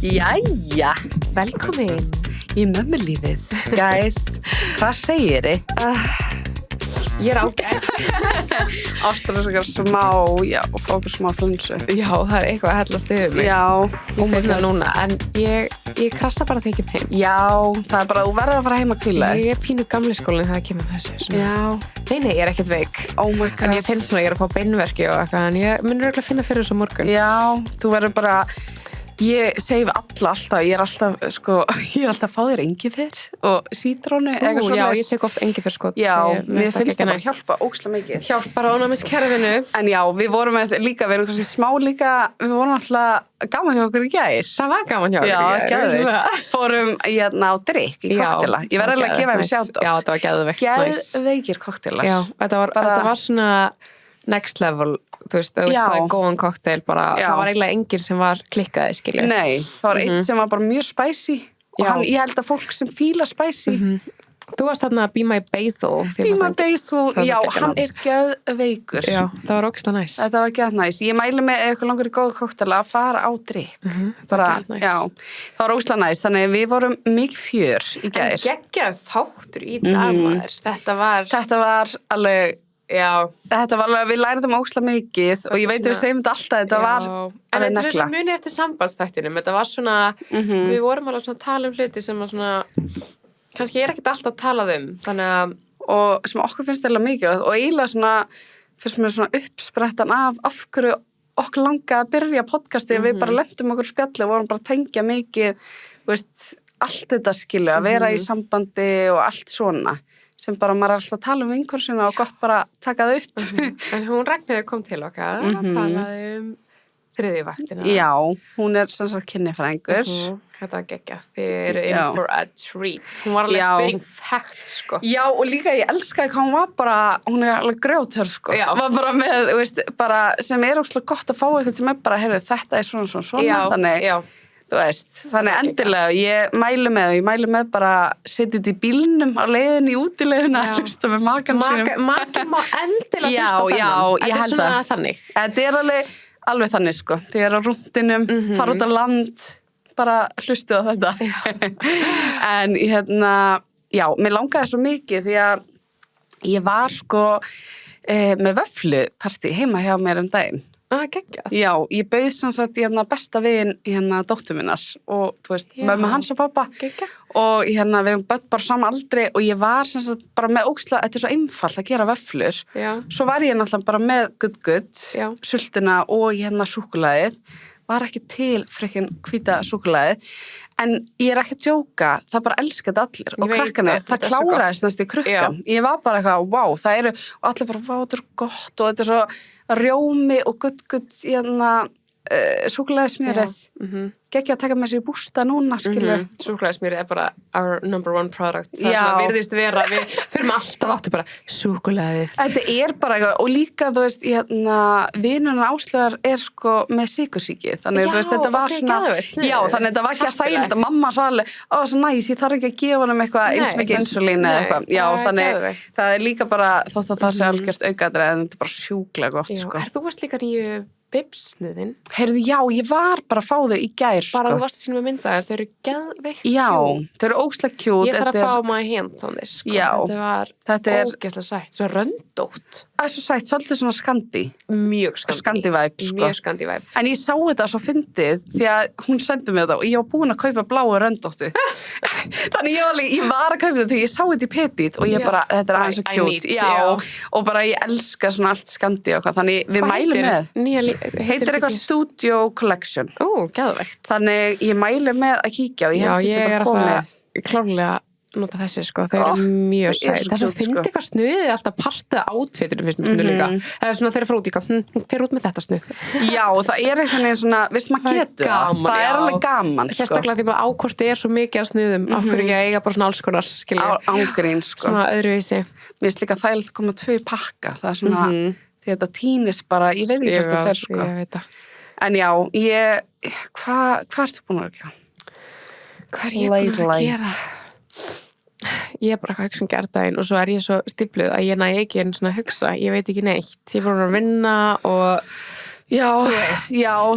Jæja, Velkomin í mömmulífið. Guys, hvað segir þið? Ég ágætt. Ástæðlega smá, já, og fá okkur smá flunsu. Já, það eitthvað að hellast yfir mig. Já, Ég finn það núna, en ég krassa bara þegar ég kem heim. Já, það er bara, þú verður að fara heim að hvíla. Ég pínu gamli skólinn þegar ég kemur þessu. Svona. Já. Nei, ég er ekkert veik. Oh my god. En ég finn svona, ég er að fá beinverki og eitthvað, en ég mun örugglega finna fyrir þessu á morgun. Já, þú verður bara, ég segi við alltaf, ég er alltaf að fá þér engifer og sítrónu. Já, ég tek oft engiferskot. Já, mér finnst það bara hjálpa ógeðslega mikið. Hjálpar ónæmiskerfinu. En já, við vorum líka, við erum kannski smá líka, við vorum alltaf gaman hjá okkur í gær. Það var gaman hjá okkur í í gær. Já, fórum á drykk í koktela. Ég verði alveg að gefa þeim sjátt. Já, þetta var geðveikt. Geðveikir koktelar. Já, þetta var svona next level, þú veist, það var góðan kokteil bara, það var eiginlega enginn sem var klikkaði, skilju. Nei, það var einn sem var bara mjög spicy og ég held að fólk sem fíla spicy. Þú varst þarna Be My Basil. Be My Basil, já, hann er geðveikur. Já, það var ógeðslega næs. Þetta var geðnæs. Ég mæli með ef ykkur langar í góða koktela að fara á drykk. Bara, já, það var ógeðslega næs, þannig við vorum mikið fjör í gær. En geggjað þáttur í dag, maður. Þetta var alveg, já, þetta var alveg, við læriðum ógeðslega mikið og ég veit við segjum þetta alltaf, þetta var en þetta er svo muni eftir sambandstættinum, þetta var svona, við vorum alveg svona að tala um hluti sem var svona, kannski ég er ekkert alltaf að tala um, þannig að, og sem okkur finnst eiginlega mikið og eiginlega svona, fyrst mér svona uppsprettan af hverju okkur langa að byrja podcasti, við bara lentum okkur spjalli og vorum bara að tengja mikið, veist, allt þetta skilu, að vera í sambandi og allt svona. Sem bara maður er alltaf að tala um vinkonuna og gott bara taka það upp. En hún Ragnheiður kom til okkar og talaði um þriðjuvaktina. Já, hún er sem sagt kynnifræðingur. Þetta var geggjað, þið eru in for a treat. Hún var alveg spyring facts, sko. Já, og líka ég elskaði hvað hún var bara, hún er alveg grjóthör, sko. Já. Var bara með, veist, bara sem er óslega gott að fá eitthvað sem er bara, heyrðu, þetta er svona, þannig. Já. Þú veist, þannig endilega, ég mæli með bara setjið í bílnum á leiðin í útileiðina að hlusta með makan sínum. Makan má endilega hlusta Já, ég held það. Þannig. Þetta er alveg þannig, sko. Þið er á rúndinum, fara út á land, bara hlustu á þetta. En já, mér langaði svo mikið því að ég var, sko, með vöfflupartí heima hjá mér daginn. Geggjað. Já, ég bauð sem sagt besta vin dóttur minnar og þú veist, mömmu hans og pappa og við erum bara saman aldrei og ég var sem sagt bara með ógeðslega, þetta er svo einfalt að gera vöfflur. Já. Svo var ég náttúrulega bara með gutt, sultuna og súkkulaðið, var ekki til frekkin hvíta súkkulaðið, en ég er ekki að djóka, það bara elskaði allir og krakkarnir, það kláraðist næst í krukkan. Ég var bara eitthvað, wow, það eru, og allir bara, wow, þetta er gott og þetta er svo rjómi og gutt súkkulaðismjörið. Gekkja að taka með sér í bústa núna, skilur. Súkkulaðismjörið er bara our number one product. Það er svona virðist vera, við þurfum alltaf áttu bara súkkulaðið. Þetta er bara eitthvað, og líka, þú veist, vinurinn Áslaugar er sko með sykursýki, þannig, þú veist, þetta var svona, já, þannig þetta var ekki að þægild að mamma svo alveg, svo næs, ég þarf ekki að gefa honum eitthvað eins mikið insulín eða eitthvað, já, þannig, það er líka bara, þótt að það sé algjört aukaðri, en þetta er bara sjúklega gott, sko. Þú varst líka nýju bibsnuðin. Heyrðu, já, ég var bara að fá þau í gær, sko. Bara þú varst sínum að mynda, þau eru geðveikt kjút. Já, þau eru ógeðslega kjút. Ég þarf að fá my hands on this, sko. Já. Þetta var ógeðslega sætt, svo röndótt. Það er svo sætt, svolítið svona skandi. Mjög skandi. Skandi-væp, sko. Mjög skandi-væp. En ég sá þetta svo fyndið því að hún sendi mig þetta og ég var búin að kaupa bláu röndóttu. Þannig ég var að kaupa þetta því ég sá þetta í Petit og ég bara, þetta er aðeins svo kjút. Já, og bara ég elska svona allt skandi og hvað, þannig við mælum með. Heitir eitthvað Studio Collection. Geðveikt. Þannig ég mæli með að kíkja og ég held þessi bara komið. Klárlega nota þessi, sko, þau eru mjög sætt. Þess að fyndi eitthvað snuðið alltaf partið átfitinu fyrst með snuð líka. Það er svona þeirra frá út líka, fer út með þetta snuð. Já, það er eitthvað svona, veist maður getur það. Það er alveg gaman, sko. Sérstaklega því maður ákorti er svo mikið af snuðum, af hverju ég eiga bara svona alls konar, skilja. Ángrín, sko. Svona öðruvísi. Mér finnst líka þægilegt að koma 2 pakka, það er svona, því þetta tínist bara, ég veit ekki hvað það fer, sko. Ég veit það. En já, hvað ertu búin að gera? Hvað er ég búin að gera? Ég er bara eitthvað að hugsa gerdaginn og svo er ég svo stífluð að ég næ ekki einu svona að hugsa, ég veit ekki neitt. Ég er búin að vinna og Já,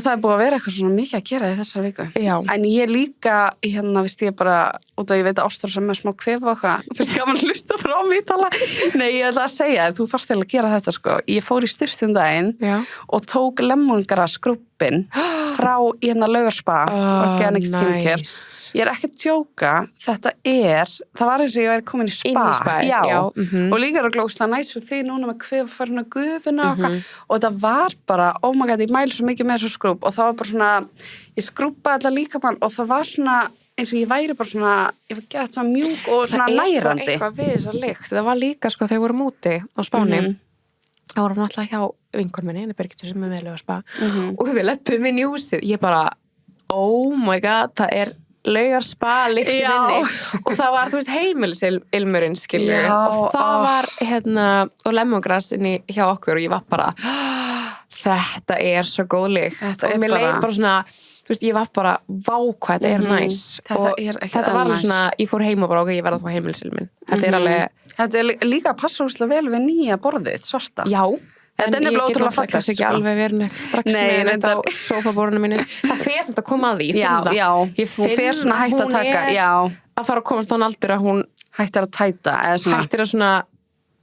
það búið að vera eitthvað svona mikið að gera í þessar viku. Já. En ég líka, veist ég bara, út af ég veit að Ástór sem er smá kvef og eitthvað, fyrst gaman hlusta frá mig tala. Nei, ég ætla að segja, þú þarfst til að gera þetta, sko. Ég fór í styrstundaginn og tók lemongrassgrúppin frá Laugarspa, Organic Skincare. Ég er ekki að djóka, það var eins og ég væri komin í spa. Inn í spa, já. Og líka er að glósla næs fyrir því núna með kvef og farin að gufuna og þetta var bara, oh my god, ég mæli svo mikið með þessu skrúpp og það var bara svona, ég skrúppaði allar líkamann og það var svona, eins og ég væri bara svona, ég var gett svona mjúk og svona nærandi. Það er eitthvað við þessa lykt, það var líka sko þegar við vorum úti á Spáni, þá vorum við alltaf hjá vinkonum minni, Birgitur sem er með Laugarspa og við leppum inn í húsið, ég bara, oh my god, það er Laugarspa lyktin inni og það var, þú veist, heimilisilmurinn skilju og það var, og lemongrass inni hjá okkur og ég var bara, þetta er svo góð lykt og mér leið bara svona, þú veist, ég var bara vá hvað þetta er næs og þetta var alveg svona, ég fór heim og bara ég verði að fá heimilisilminn, þetta er alveg þetta er líka að passa úrslega vel við nýja borðið, svarta. Já, þetta er nefnilega ótrúlega fallegt. Ég get ekki alveg verið neitt strax með þetta á sófaborðinu minni. Það fer samt að koma að því, ég finn það. Ég finn svona hægt að taka, að fara að komast þann aldur að hún hættir að tæta, eða svona hættir að svona,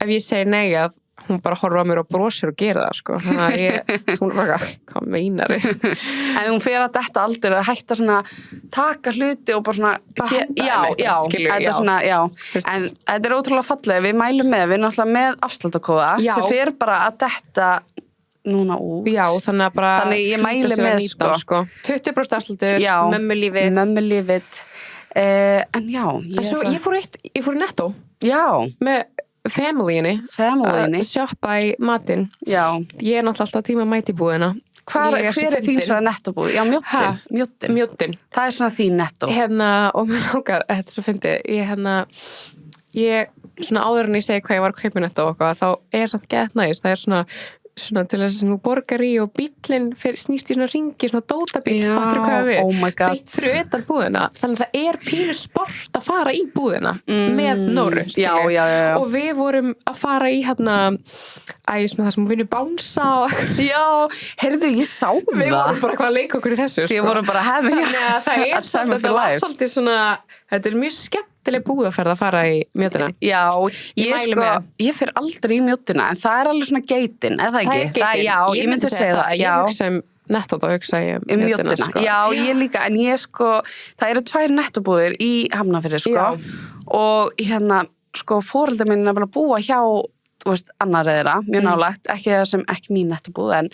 ef ég segi nei að hún bara horfa á mér og brosir og gera það, sko. Þannig að hún er bara, hvað meinar þið? En hún fer að detta aldur að hætta svona, taka hluti og bara svona, þetta er svona, en þetta er ótrúlega fallega, við mælum með, við erum alltaf með afsláttakóða, sem fer bara að detta núna út. Já, þannig að bara, þannig ég mæli með, sko. 20% afsláttur, mömmulífið, en já. Ég fór í Netto. Já. Með Family-inni að shoppa í matinn. Já. Ég er náttúrulega alltaf tíma að mæta í búðina. Hver er þín svona nettobúð? Já, mjóttin. Það er svona þín nettó. Og mér langar, þetta er svo fyndið, ég svona áður en ég segi hvað ég var að kaupa nettó og eitthvað, þá er samt gett næst, það er svona til þess að þú borgar í og bíllinn snýst í svona ringi, svona dótabíll, fattur hvað við, beitt fyrir utan búðina, þannig að það er pínu sport að fara í búðina með Nóru, og við vorum að fara í svona það sem við vinnum bánsa og heyrðu, ég sá það. Við vorum bara hvað að leika okkur í þessu, Við vorum bara þannig að það er þetta var svolítið svona, þetta er mjög skemmtileg búðaferð að fara í mjóttina. Já, ég fer aldrei í mjóttina, en það er alveg svona geitin, eða ekki? Ég myndi segja það. Ég hugsa Netto, þá hugsa ég mjóttina. Já, ég líka, en það eru 2 nettobúðir í Hafnarfirði, og foreldrar mín er að búa hjá annar eðra, mjög nálægt, ekki mín nettobúð,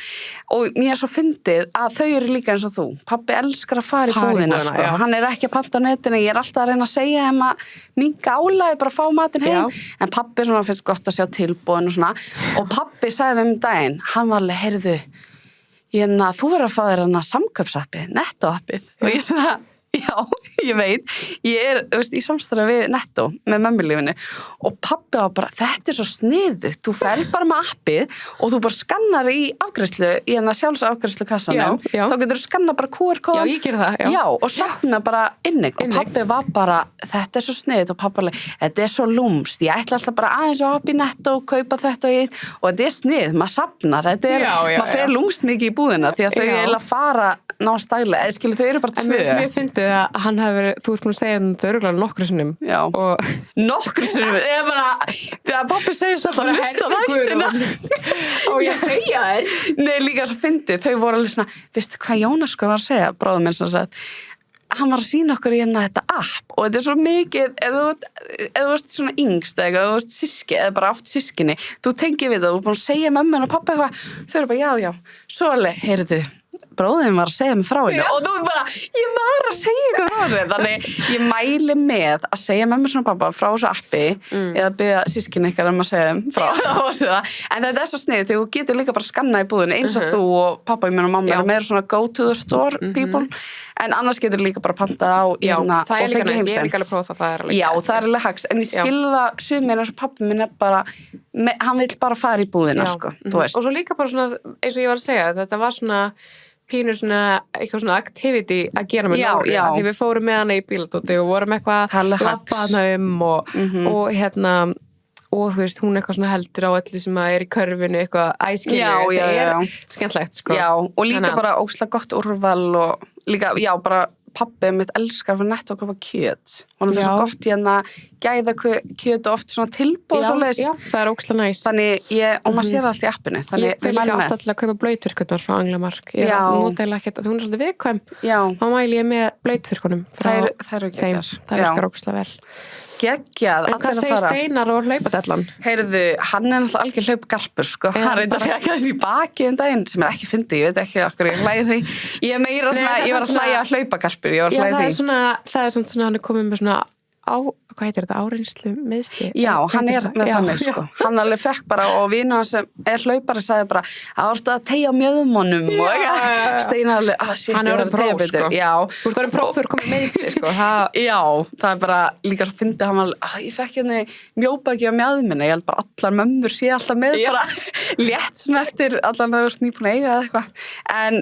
og mér er svo fyndið að þau eru líka eins og þú. Pabbi elskar að fara í búðina, hann er ekki að panta á netinu, ég er alltaf að reyna að segja þeim að minnka álæði, bara fá matinn heim, en pabbi finnst gott að sjá tilbúin og svona, og pabbi sagði við daginn, hann var alveg, heyrðu, þú verður að fá þér samkaupsappi, Netto-appið, og ég svona, já, ég veit, ég er í samstarfi við Netto með mömmulífinu og pabbi var bara, þetta er svo sniðugt, þú ferð bara með appið og þú bara skannar í afgreiðslu, í sjálfsafgreiðslu kassanum, þá getur þú skanna bara QR-kóðan. Já, ég ger það, og safna bara innig og pabbi var bara, þetta er svo sniðugt og pabbi var, þetta er svo lúmst, ég ætla alltaf bara aðeins að hoppa í Netto og kaupa þetta og þetta er snið, maður safnar, maður fer lúmst mikið í búðina því að þau eiginlega fara ná stæla, eða skilur þau eru bara 2. En mér fyndið að hann hefur verið, þú ert búin að segja þetta örugglega nokkru sinnum. Já. Og nokkru sinnum, ég bara, þegar pappi segir svo að hlusta á þættina. Og ég segja þér. Nei, líka svo fyndið, þau voru alveg svona, veistu hvað Jónas var að segja, bróðum minn sem sagt, hann var að sýna okkur í þetta app og þetta er svo mikið, ef þú ert svona yngst eða þú ert síski eða bara átt sískinni, þú tengir við það, þú er búin að segja mömmun og pappa eitthvað, þau eru bara já, svo alveg, heyrðu, bróðin var að segja mig frá henni og þú bara, ég var að segja ykkur frá þessu, þannig ég mæli með að segja mömmu svona pappa frá þessu appi eða byggja sískinni ykkar að segja þeim frá þessu, en þetta er svo snið þegar þú getur líka bara að skanna í búðinu eins og þú og pappa og mamma er meira svona go to the store people, en annars getur líka bara pantað á það er líka næst, ég er líka alveg prófa það er alveg já, það er alveg hags, en ég skilða sumir eins og pappi minn er bara hann vill bara fara í búðina, sko, þú veist og svo líka bara svona, eins og ég var að segja, þetta var svona pínur svona, eitthvað svona activity að gera með Nóru, því við fórum með hana í bíldóti og vorum eitthvað að labba hana og og þú veist, hún eitthvað svona heldur á öllu sem að er í körfinu, eitthvað æskilju, þetta skemmtlegt, sko. Já, og líka bara ógeðslega gott úrval og líka, já, bara pabbi mitt elskar fyrir Netto að kaupa kjöt. Hún er svo gott hérna gæða kjöt og oft svona tilbúð og svoleiðis. Já, það er ógeðslega næs. Þannig og maður sér allt í appinu. Þannig ég vil líka alltaf til að kaupa blauðþurrkurnar frá Anglamark. Ég notaði ekkert að hún er svolítið viðkvæm. Já. Þá mæli ég með blauðþurrkunum frá þeim. Það virkar ógeðslega vel. Geggjað. En hvað segir Steinar og hlaupadellan? Heyrðu, hann er náttúrulega algjör hlaupagarpur, sko. Hann reyndar að fjaka þessi í baki daginn, sem er ekki fyndið, ég veit ekki okkur ég hlæði því. Ég er meira svona, ég var að hlæja hlaupagarpur, ég var að hlæði því. Það er svona, hann er komið með svona hvað heitir þetta, áreynslu meðsli? Já, hann er með þannig, sko. Hann alveg fekk bara, og vinur sem er hlaupari sagði bara, að orðið að tegja mjöðumónum og Steinar alveg, hann er orðið próf, sko. Já. Þú ert orðið próf, þú ert komið meðsli, sko. Já, það er bara líka svo fyndið, hann var, ég fekk henni mjóbaki á mjöðminni, ég held bara allar mömmur sé alltaf með, bara létt svona eftir allan að það var nýbúin að eiga eða eitthvað. En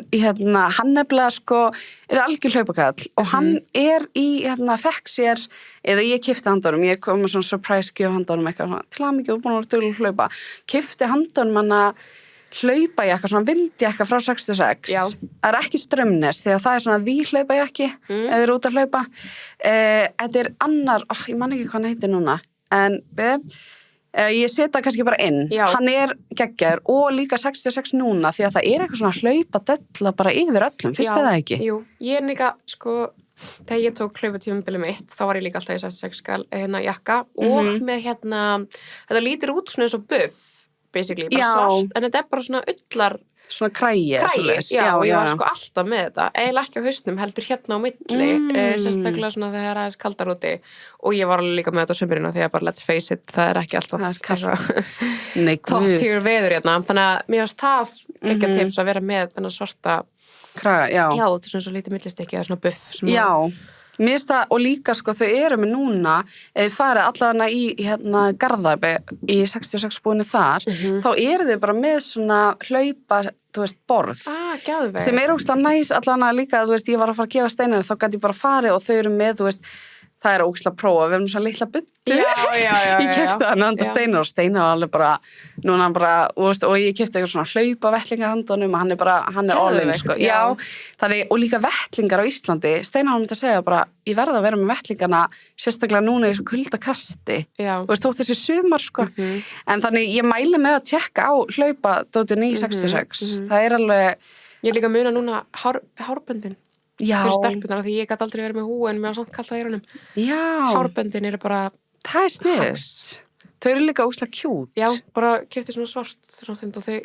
hann nefnilega, sko, er algjör hlaupakall og hann er í, fekk sér eða ég keypti handónum, ég kom með svona surprise gjöf handónum eitthvað svona, til að mikið búin að vera dugleg að hlaupa, keypti handónum hann að hlaupa í eitthvað svona vindjakka frá 66, það er ekki Strömnes því að það er svona því hlaupa ég ekki eða er út að hlaupa, þetta er annar, ég man ekki hvað hann heitir núna, en ég setja kannski bara inn, hann er geggjaður og líka 66 núna því að það er eitthvað svona hlaupa della bara yfir öllum, finnst þið það ekki? Jú, ég er líka, sko, þegar ég tók hlaupatímabilið mitt, þá var ég líka alltaf í 66 jakka og með þetta lítur út svona eins og buff, basically, bara svart, en þetta er bara svona ullar svona kræi, já, og ég var sko alltaf með þetta, eiginlega ekki á hausnum, heldur hérna á milli, sérstaklega svona þegar það er aðeins kaldar úti og ég var alveg líka með þetta á sumrinu því að bara let's face it, það er ekki alltaf top tier veður hérna, þannig að mér varst það ekki tips að vera með þennan svarta kraga, já, þetta er svona svo lítið millistekki eða svona buff já, mér finnst það, og líka sko þau eru með núna, ef þið farið allavega í Garðabæ í 66 búinu þar, þá eru þau bara með svona hlaupa, þú veist, borð sem er ógeðslega næs allavega líka, þú veist, ég var að fara að gefa Steinar þá gæti ég bara farið og þau eru með, þú veist það er ógeðslega prófa, við erum svona litla buddu ég keypti hann handa Steinar og Steinar var alveg bara, núna hann bara og ég keypti eitthvað svona hlaupa vettlingar handunum og hann er all-in, sko þannig, og líka vettlingar á Íslandi Steinar var myndi að segja bara, ég verða að vera með vettlingarna sérstaklega núna í þessu kuldakasti þú veist, þótt þessi sumar, sko en þannig, ég mæli með að tjekka á hlaupadótinu í 66 það er alveg ég líka muna núna hárböndin fyrir stelpunar, því ég gæti aldrei verið með hú en mér var samt kallt á eyrunum. Já. Hárböndin eru bara það er sniðugt. Þau eru líka ógeðslega cute. Já, bara keypti svona svart og þau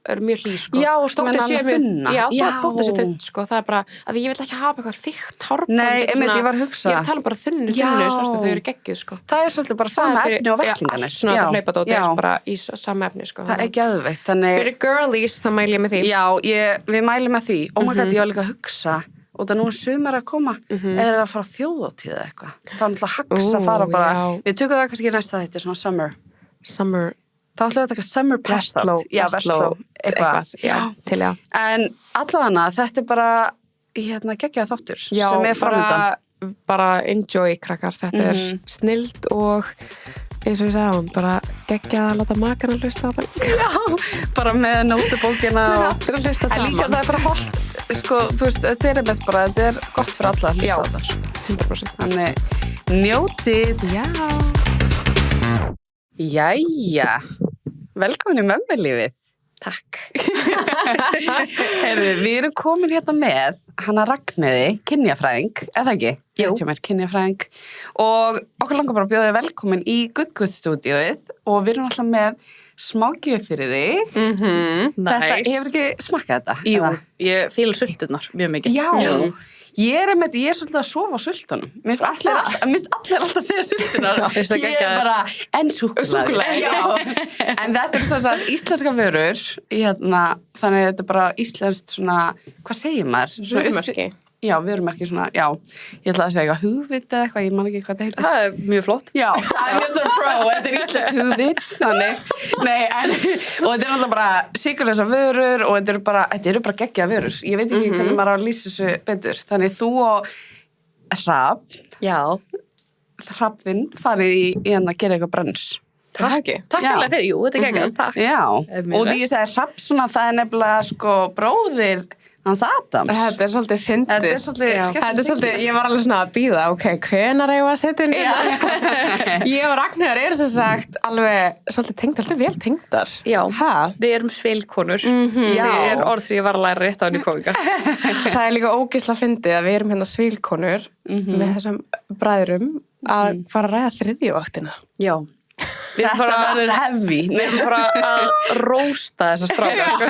eru mjög hlý, sko. Já, og þú meina hann þunna. Já, það þóttu sér þunn, sko. Það er bara, að ég vil ekki hafa eitthvað þykkt hárbönd. Nei, ég var að hugsa. Ég tala bara þunnu svart þau eru geggjuð, sko. Það er svolítið bara sama efni og vettlingarnir. Já, svona hlaupadót er bara í sama efni, sko. Það er geðveikt, þannig fyrir girlies, það mæli ég með því. Já, við mælum með því. Oh my god, ég var líka að hugsa og það nú er sumar að koma eða að fara á þjóðhátíð eða eitthvað þá er náttúrulega hacks að fara bara við tökum það kannski næsta þetta, svona summer þá ætlum við að taka summer Vestló eitthvað til en allavega þetta er bara geggjaða þáttur sem er framöndan bara enjoy krakkar, þetta er snilld og eins og ég sagði bara geggjað að láta makana hlusta á það já, bara með nótubókina allir að hlusta saman en líka það er bara holdt, sko, þú veist, þetta er einmitt bara, þetta er gott fyrir alla að hlusta á það 100% þannig, njótið Jæja velkomin í mömmulífið takk Heyrðu, við erum komin hérna með hana Ragnheiði, kynjafræðing eða ekki? Jú. Kynjafræðing og okkur langar bara að bjóða þig velkomin í Good stúdíóið og við erum alltaf með smágjöf fyrir þig Þetta, hefur ekki smakkað þetta? Jú, ég fíla sulturnar mjög mikið Já. Ég er svolítið að sofa á sultunum. Mér finnst allir alltaf að segja sultunar. Ég er bara, en súkkulaði. En þetta er svona íslenska vörur, þannig að þetta er bara íslenskt svona, hvað segir maður? Vörumerki. Já, vörumerki svona, já. Ég ætla að segja eitthvað hugvit eða eitthvað, ég man ekki hvað þetta heitir. Það er mjög flott. Já, það er mjög svona þetta er íslenskt hugvit, þannig. Nei, og þetta er alltaf bara sykurlausa vörur og þetta eru bara geggja vörur. Ég veit ekki hvernig maður á að lýsa þessu betur. Þannig þú og Hrafn, Hrafn þinn farið í að gera eitthvað brönns. Takk alveg fyrir, jú, þetta er geggjað, takk. Já, mjög og því ég segi Hrafn svona, það er nefnilega sko bróðir hans Adams. Þetta er svolítið fyndið. Þetta er svolítið skemmtilegt. Þetta er svolítið, ég var alveg svona að bíða, ok, hvenær eigum við að setja inn þetta? Ég og Ragnheiður eru sem sagt alveg svolítið tengd, alltaf vel tengdar. Já, Ha? við erum svilkonur. Já. Það er orð sem ég var að læra rétt á henni kominga. Það er líka ógeðslega fyndið að við erum hérna svílkonur með þessum bræðurum að fara að ræða þriðjuvaktina. Já. Þetta verður heavy. Við erum bara að rósta þessa stráka, sko.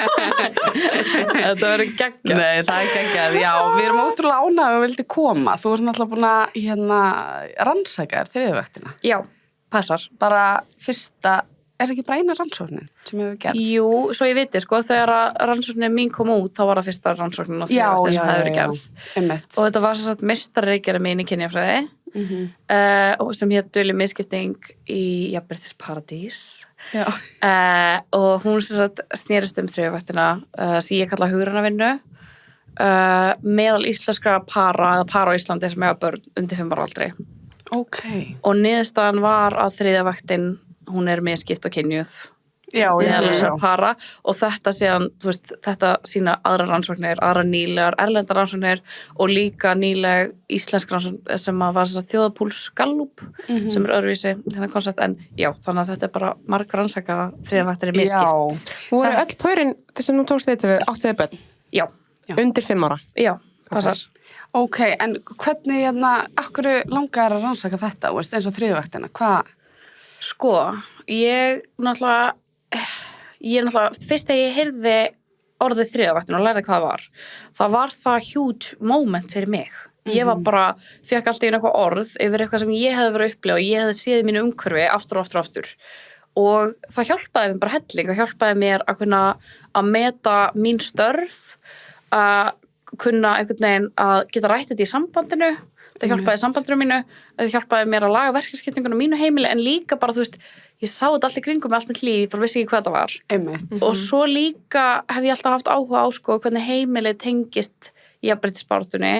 Þetta verður geggjað. Nei, það er geggjað. Já, við erum ótrúlega ánægð að vildi koma. Þú ert náttúrulega búin að rannsaka þér þriðjuvaktina. Já, passar. Bara fyrsta, er ekki bara eina rannsóknin sem hefur gerð? Jú, svo ég viti, sko, þegar rannsóknin mín kom út, þá var það fyrsta rannsóknin á þriðjuvaktin sem hefur verið gerð. Einmitt. Og þetta var sem sagt meistararitgerð mín í kynjafræði, sem hétt Dulin misskipting í Jafnréttisparadís. Já. Og hún sem sagt snerist þriðjuvaktina sem ég kalla hugrænavinnu meðal íslenskra para eða para á Íslandi sem eiga börn undir 5 ára aldri. Ok. Og niðurstaðan var að þriðjuvaktin, hún er misskipt og kynjuð. Já, Meðal þessara para og þetta síðan, þú veist, þetta sína aðra rannsóknir, aðra nýlegar erlendar rannsóknir og líka nýleg íslensk rannsókn sem að var þjóðapúls Gallup sem er öðruvísi hérna koncept, en já, þannig að þetta er bara margar rannsakaða þriðjavaktin er misskipt. Hún var öll pörinn sem þú tókst þetta við áttuði börn Já, undir 5 ára. já, passar. Ok, en hvernig, akkur langar að rannsaka þetta, veist, eins og þriðjavaktina? Hvað? Sko, ég náttúrulega, fyrst þegar ég heyrði orðið þriðjavaktin og lærði hvað það var huge moment fyrir mig. Ég var bara, fekk alltaf inn eitthvað orð yfir eitthvað sem ég hefði verið að upplifa og ég hefði séð í mínu umhverfi aftur og aftur og aftur. Og það hjálpaði mér bara helling, það hjálpaði mér að kunna að meta mín störf, að kunna einhvern veginn að geta rætt þetta í sambandinu. Það hjálpaði sambandinu mínu, það hjálpaði mér að laga verkaskiptinguna mínu heimili, en líka bara, þú veist, ég sá þetta allt í kringum með allt mitt líf, bara vissi ekki hvað það var. Einmitt. Og svo líka hef ég alltaf haft áhuga á, sko, hvernig heimilið tengist í jafnréttisbaráttunni,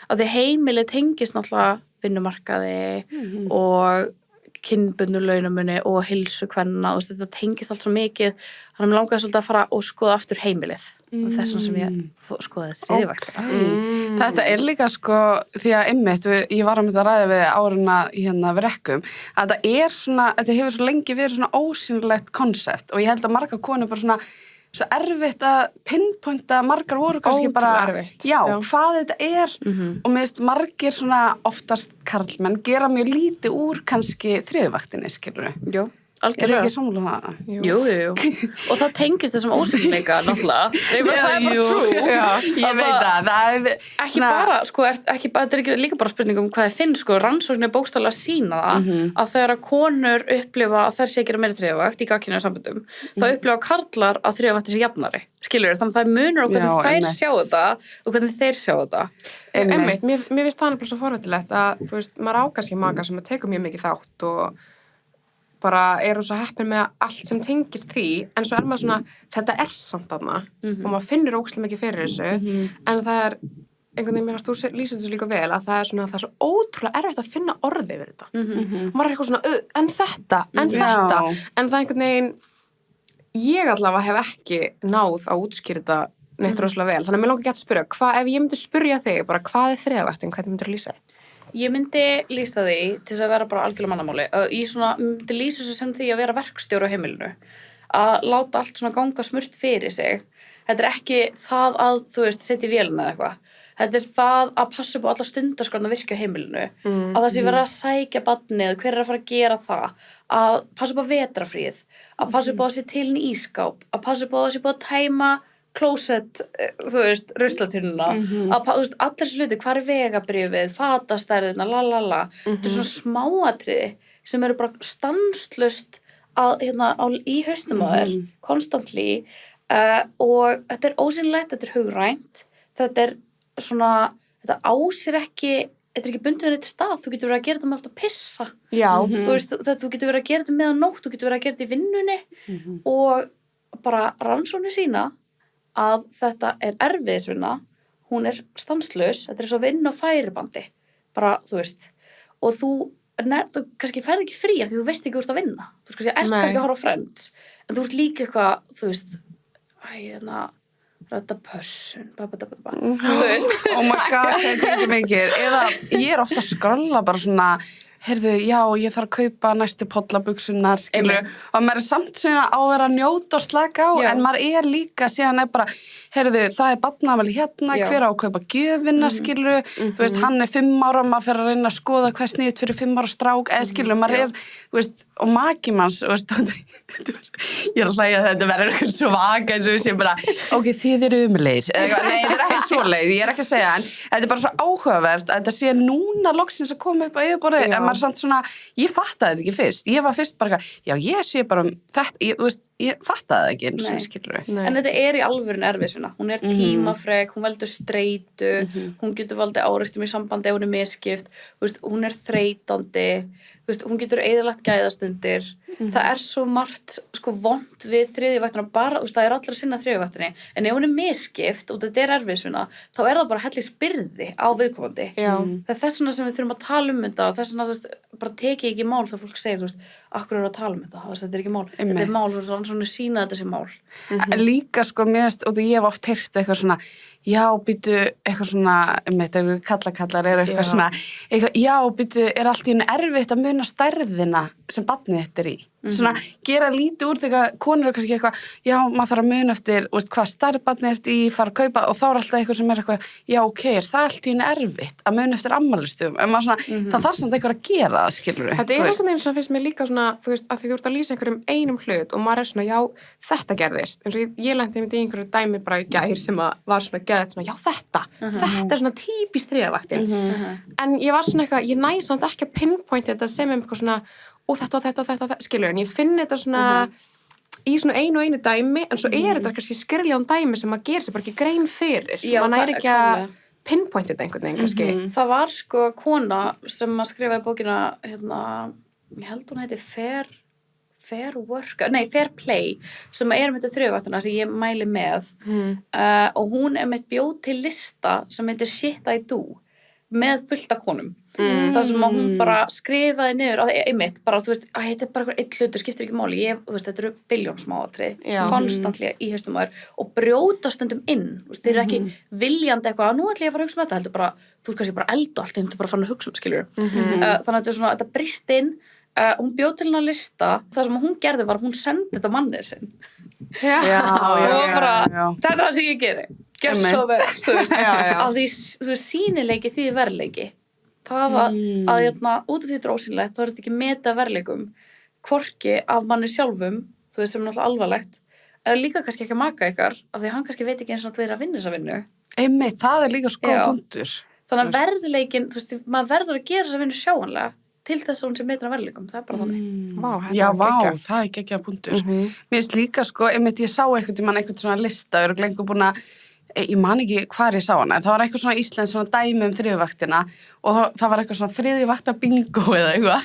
að því heimilið tengist náttúrulega vinnumarkaði og kynbundnu launamunni og heilsu kvenna og þetta tengist allt svo mikið, þannig að mér langaði svolítið að fara og skoða aftur heimilið. Þessum sem ég skoðaði þriðjuvaktina. Þetta er líka sko, því að einmitt, ég var að ræða við áruna hérna við rekkum, að þetta er svona, þetta hefur svo lengi verið svona ósýnilegt konsept og ég held að margar konur bara svona svo erfitt að pinpointa, margar voru kannski bara, já, hvað þetta er og mér finnst margir svona oftast karlmenn gera mjög lítið úr kannski þriðjuvaktinni, skilurðu? Jú. Er Algjörlega. ekki sammála það? Jú. Og það tengist þessum ósynleika náttúrulega. Það er bara trú. Ég veit það. Það er ekki bara, sko, þetta er ekki líka bara spurning um hvað það finn, sko, rannsóknir bókstaflega sína það að þegar konur upplifa að þær sé gera meira þriðjavakt í gagnkynja samböndum, þá upplifa karlar að þriðjavaktin sé jafnari. Skilur, þannig að það munur á hvernig þær sjá þetta og hvernig þeir sjá þetta. Einmitt, mér finnst það alveg svo forveitilegt að, þú veist, maður ákast ekki maka sem að tekur mjög mikið þátt og bara er svo heppin með allt sem tengir því, en svo er maður svona, þetta er samt þarna og maður finnur ógeðslega mikið fyrir þessu, en það er einhvern veginn, mér fannst þú lýsir þessu líka vel, að það er svona, það er svo ótrúlega erfitt að finna orði yfir þetta. Maður er eitthvað svona, en þetta, en það er einhvern veginn, ég allavega hef ekki náð að útskýra þetta neitt rosalega vel, þannig að mér langar ekki að spyrja, ef ég myndi spyrja þig, bara hvað er þriðjavaktin, hvernig myndir þú lýsa þig? Ég myndi lýsa því til þess að vera bara algjörlega mannamáli. Ég myndi lýsa þessu sem því að vera verkstjóri á heimilinu. Að láta allt svona ganga smurt fyrir sig. Þetta er ekki það að, þú veist, setja í vélina eða eitthvað. Þetta er það að passa upp á alla stundarskrona virka á heimilinu. Að það sé vera að sækja barnið, hver er að fara að gera það. Að passa upp á vetrafríð. Að passa upp á að sé til í ískáp. Að passa upp á að sé búið að tæma klósett, þú veist, ruslatununa, að, þú veist, allir þessi hluti, hvað er vegabrifið, fatastærðina, þetta er svona smáatriði sem eru bara stanslaust í hausnum á þér, konstantli, og þetta er ósýnilegt, þetta er hugrænt, þetta er svona, þetta ásýr ekki, þetta er ekki bundið við eitt stað, þú getur verið að gera þetta með að pissa, þú veist, þú getur verið að gera þetta meðan nótt, þú getur verið að gera þetta í vinnunni og bara rannsóknir sína að þetta er erfiðisvinna, hún er stanslaus, þetta er svo vinn á færibandi, bara, þú veist, og þú þú kannski ferð ekki frí af því þú veist ekki úr að vinna. Þú veist, kannski kannski að horfa á Friends, en þú ert líka eitthvað, þú veist, rætta pössun, þú veist. Oh my god, það ekki mikið. Eða ég ofta að skrolla bara svona, heyrðu, já, ég þarf að kaupa næstu pollabuksunar, skilur, og maður samt svona á að vera að njóta og slaka á, en maður líka síðan bara, heyrðu, það barnaafmæli hérna, hver á að kaupa gjöfina, skilur, þú veist, hann 5 ára, maður fer að reyna að skoða hvað sniðut fyrir 5 ára strák, eða skilur, maður þú veist, og maki manns, þú veist, ég að hlæja að þetta verður eitthvað svaka eins og við séum bara, ok, þið eru umlegir, nei, þetta ekki svoleið, ég ekki að segja, en þetta bara svo áhugavert að þetta sé núna loksins að koma upp á yfirborðið, en maður samt svona, ég fattaði þetta ekki fyrst, ég var fyrst bara, já, ég sé bara þetta, þú veist, ég fattaði ekki eins og skilur við. En þetta í alvörun erfiðsvinna, hún tímafrek, hún veldur streitu, hún getur valdið árekstum í sambandi ef hún misskipt, hún þreytandi, hún getur eyðilagt gæðastundir, það svo margt sko vont við þriðju vaktina bara, það allir að sinna þriðju vaktinni, en ef hún misskipt og þetta erfiðsvinna, þá það bara hellingsbyrði á viðkomandi. Það þess vegna sem við þurfum að tala þetta og þess vegna bara tekið ekki mál þegar fólk segir, akkur að tala þetta, þetta ekki mál, þetta mál, svona sína þetta sem mál. En líka sko mest, og ég hef oft heyrt eitthvað svona, já, býtu, eitthvað svona, kallar eitthvað svona, já, býtu, allt í henni erfitt að muna stærðina sem barnið þetta í. Svona, gera lítið úr þegar konur kannski eitthvað, já, maður þarf að muna eftir, hvað stærð barnið þetta í, fara að kaupa, og þá alltaf eitthvað sem eitthvað, já, ok, það allt í henni erfitt að muna eftir afmælisdögum, en maður svona, það þarf samt eitthvað að gera það, skilur við. Þetta eitthvað eins og finnst mér líka svona, þú veist, að því þú ert að lýsa einhverjum einum hlut og maður svona, já, þetta gerðist, eins og ég lenti í einhverju dæmi bara í gær sem var svona geðið svona, já, þetta svona típist þriðavaktin. En ég var svona eitthvað, ég næ samt ekki að pinpointa þetta sem eitthvað svona, og þetta, skilur, en ég finn þetta svona í svona einu dæmi, en svo þetta kannski skriljón dæmi sem maður gerir sér bara ekki grein fyrir. Já, maður ekki að pinpointa þetta einhvern veginn, kannski. Það var sko kona sem maður skrifaði bókina, ég held hún heiti Fair Play, sem með þetta þriðjavaktina sem ég mæli með, og hún með bjóð til lista sem heitir Shit I Do, með fullt af konum. Það sem að hún bara skrifaði niður einmitt, bara, þú veist, þetta bara einn hlutur, skiptir ekki máli, þetta eru billjón smáatrið, konstantlega í haustum á þér og brjóta stundum inn, þeir eru ekki viljandi eitthvað, nú ætla ég að fara að hugsa þetta, heldur bara, þú kannski bara eldu allt, þú bara fann að hugsa skilur. Þannig að þetta svona, þetta brýst inn, hún bjóð til hennar lista, það sem hún gerði var, hún sendi þetta mannið sinn. Og bara, þetta það sem ég geri. Gjör svo vel, þú veist, af því sýnileiki því verðleiki. Það að út af því þetta ósýnilegt, þá þetta ekki meta verðleikum, hvorki af manni sjálfum, þú veist, sem náttúrulega alvarlegt, eða líka kannski ekki að maka ykkar, af því hann kannski veit ekki eins og þú að vinna þessa vinnu. Einmitt, það líka svo góð punktur. Þannig að verðleikin, þú veist, maður verður að gera þessa vinnu sjáanlega til þess að hún sé metra verðleikum, það bara þannig. Það geggjað punktur. Mér finnst líka sko, einmitt ég sá einhvern svona lista, og lengur búin að ég man ekki hvar ég sá hana, það var eitthvað svona íslensk svona dæmi þriðjuvaktina og það var eitthvað svona þriðjuvaktar bingo eða eitthvað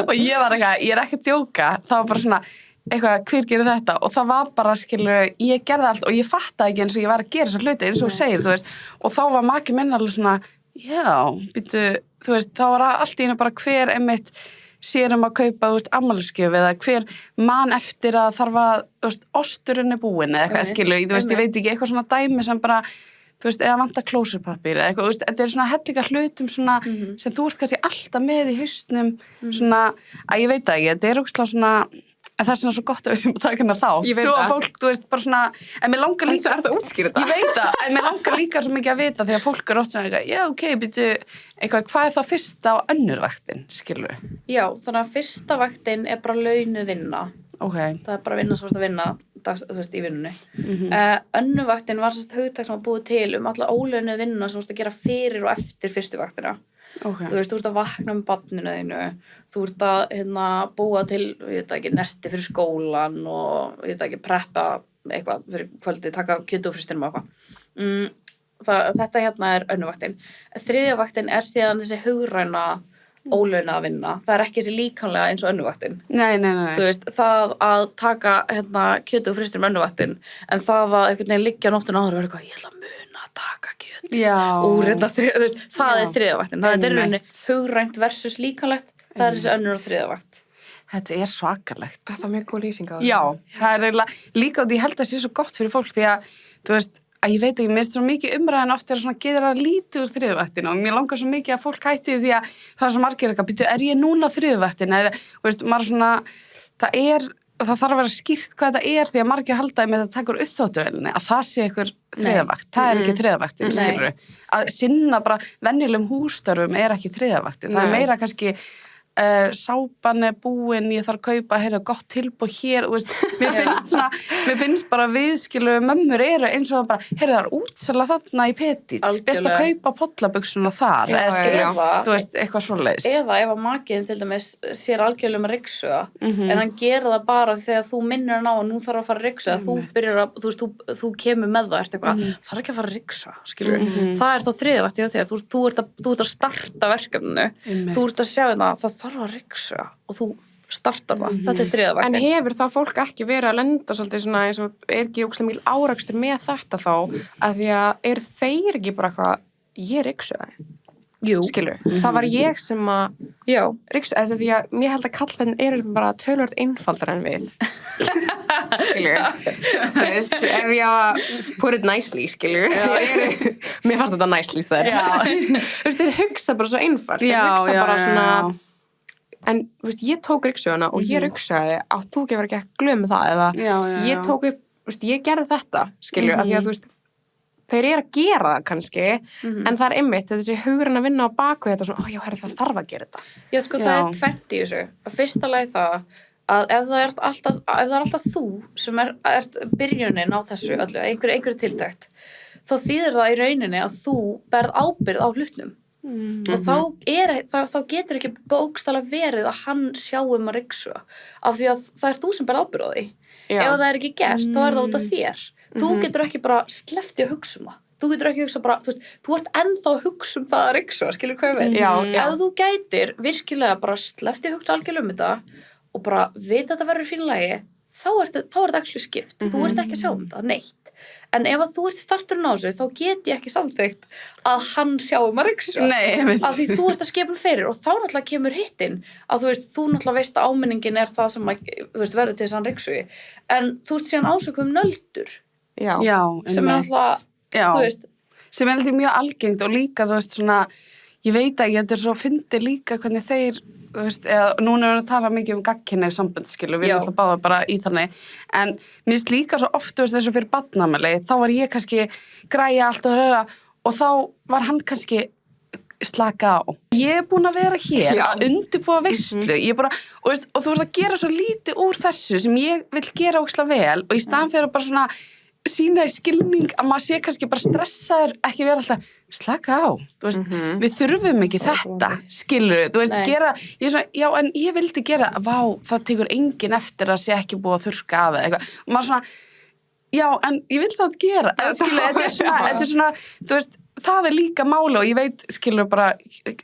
og ég var eitthvað, ég ekki að djóka, það var bara svona eitthvað, hver gerir þetta og það var bara, skilur, ég gerði allt og ég fattaði ekki eins og ég var að gera þessa hluti eins og þú segir, þú veist, og þá var maki minn alveg svona, já, býtu, þú veist, þá var allt í henni bara hver einmitt sér að kaupa, þú veist, afmælisgjöf eða hver man eftir að þarf að, þú veist, osturinn búinn eða eitthvað, skilu, þú veist, ég veit ekki, eitthvað svona dæmi sem bara, þú veist, eða vantar klósupapír eða eitthvað, þú veist, þetta svona hellinga hlutum svona, sem þú ert kannski alltaf með í hausnum, svona, að ég veit það ekki, þetta ógeðslega svona, en það svona svo gott að við sem að taka hennar þá. Svo að fólk, þú veist, bara svona, en mér langar líka... Það að útskýra þetta. Ég veit það, en mér langar líka svo mikið að vita þegar fólk oft svona eitthvað, já, ok, býtu, eitthvað, hvað þá fyrsta á önnur vaktin, skilur? Já, þannig að fyrsta vaktin bara launuð vinna. Ok. Það bara vinna svo að vinna, þú veist, í vinnunni. Önnur vaktin var svona hugtak sem var búið til alla ólaunuð vinna sem þú að gera fyrir og eftir fyrstu vaktina. Okay. Þú veist, þú ert að vakna barninu þínu, þú ert að búa til, ég veit ekki, nesti fyrir skólan og ég veit ekki, preppa eitthvað fyrir kvöldi, taka kjötu og fristinum og eitthvað. Þetta önnur vaktin. Þriðja vaktin síðan þessi hugræna ólaunaða vinna. Það ekki þessi líkamlega eins og önnur vaktin. Nei. Þú veist, það að taka kjötu og fristinum önnur vaktin, en það að einhvern veginn liggja nóttuna áður og vera eitthvað, ég ætla að muna að taka kjötu. Úr þetta það þriðja vaktin. Það rauninni hugrænt versus líkamlegt. það er þessi önnur og þriðja vakt. Þetta er svakalegt. Það mjög góð lýsing á það. Já, það er eiginlega líka og ég held að það sé svo gott fyrir fólk því að, þú veist, að ég veit ekki, mér finnst svo mikið umræðan oft vera svona gera lítið úr þriðjuvaktina og mér langar svo mikið að fólk hætti því að það er svo margir eitthvað, býtu, er ég núna þriðjuvaktina? Þú veist, maður svona, það þarf að vera skýrt hvað þetta er því að margir haldaði með það tekur uppþóttuvelinni, að það sé einhver þriðjavakt, það er ekki þriðjavaktin, skilurðu. Að sinna bara venjulegum hústörfum er ekki þriðjavaktin, það er meira kannski sápan er búin, ég þarf að kaupa gott tilboð hér, veist, mér finnst bara viðskilu mömmur eru eins og bara, það er útsala þarna í Petit, best að kaupa pollabuxuna þar, þú veist, eitthvað svoleiðis. Eða ef að makiðin til dæmis sér algjörlega með ryksuga, en hann gera það bara þegar þú minnir hann á að nú þarf að fara að ryksuga, þú byrjar að, þú veist, þú kemur með það, eitthvað, það er ekki að fara að ryksuga, skilur, það er þá þriðjavakt hjá þér, þú ert að starta verkefninu, þú ert að sjá það þarf að ryksuga og þú startar það. Þetta er þriðjavaktin. En hefur þá fólk ekki verið að lenda svolítið svona eins og er ekki ógeðslega mikil árekstur með þetta þá að því að þeir ekki bara eitthvað, ég ryksugaði? Jú. Skilur, það var ég sem að ryksugaði þess að því að mér held að kallmenn eru bara tölvöld einfaldar en við. Skilur, þú veist, ef ég put it nicely, skilur, mér fannst þetta nicely þess. Þú veist, þeir hugsa bara svo einfalt, þeir hugsa bara svona en, þú veist, ég tók ryksuguna og ég ryksugaði að þú gefur ekki að glömmu það eða ég tók upp, þú veist, ég gerði þetta, skilur, af því að, þú veist, þeir eru að gera það kannski, en það er einmitt þessi hugurinn að vinna á baku þetta svona, já, herri, það þarf að gera þetta. Já, sko, það er tvennt í þessu. Að fyrsta lagi það að ef það er alltaf þú sem ert byrjunin á þessu öllu, einhverju tiltækt, þá þýðir það í rauninni að þú berð ábyrgð á hlutnum. Og þá getur ekki bókstaflega verið að hann sjá að ryksuga af því að það er þú sem berð ábyrgð á því. Ef það er ekki gert, þá er það út af þér. Þú getur ekki bara sleppt í að hugsa það. Þú getur ekki að hugsa bara, þú ert ennþá að hugsa það að ryksuga, skilur hvað ég veit. Ef þú gætir virkilega bara sleppt í að hugsa algjörlega þetta og bara vita að þetta verður í fínu lagi, þá er þetta actually skipt. Þú ert ekki að sjá það, neitt. En ef að þú ert starturinn á þessu, þá get ég ekki samþykkt að hann sjá að ryksuga. Nei, af því þú ert að skipa fyrir og þá náttúrulega kemur hittinn að þú náttúrulega veist að áminningin er það sem verður til þess að hann ryksugi. En þú ert síðan ásökuð nöldur. Já, sem er náttúrulega, þú veist. Sem er alltaf mjög algengt og líka, þú veist, svona, ég veit ekki, þetta er svo fyndið líka hvernig þeir þú veist, núna erum við að tala mikið gagnkynhneigð sambönd, skilur, við erum alltaf báða bara í þannig, en mér finnst líka svo oft, þú veist, þessu fyrir barnaafmæli, þá var ég kannski græja allt og þá var hann kannski slaka á. Ég er búin að vera hér að undirbúa veislu, ég er bara, og þú veist að gera svo lítið úr þessu sem ég vil gera ógeðslega vel og í staðan fyrir bara svona sína í skilning að maður sé kannski bara stressaður, ekki vera alltaf slaka á, þú veist, við þurfum ekki þetta, skilur, þú veist, gera, ég er svona, já, en ég vildi gera, það tekur enginn eftir að sé ekki búið að þurrka af eitthvað, og maður svona, já, en ég vil samt gera, skilur, þetta er svona, þú veist, það er líka máli og ég veit, skilur, bara,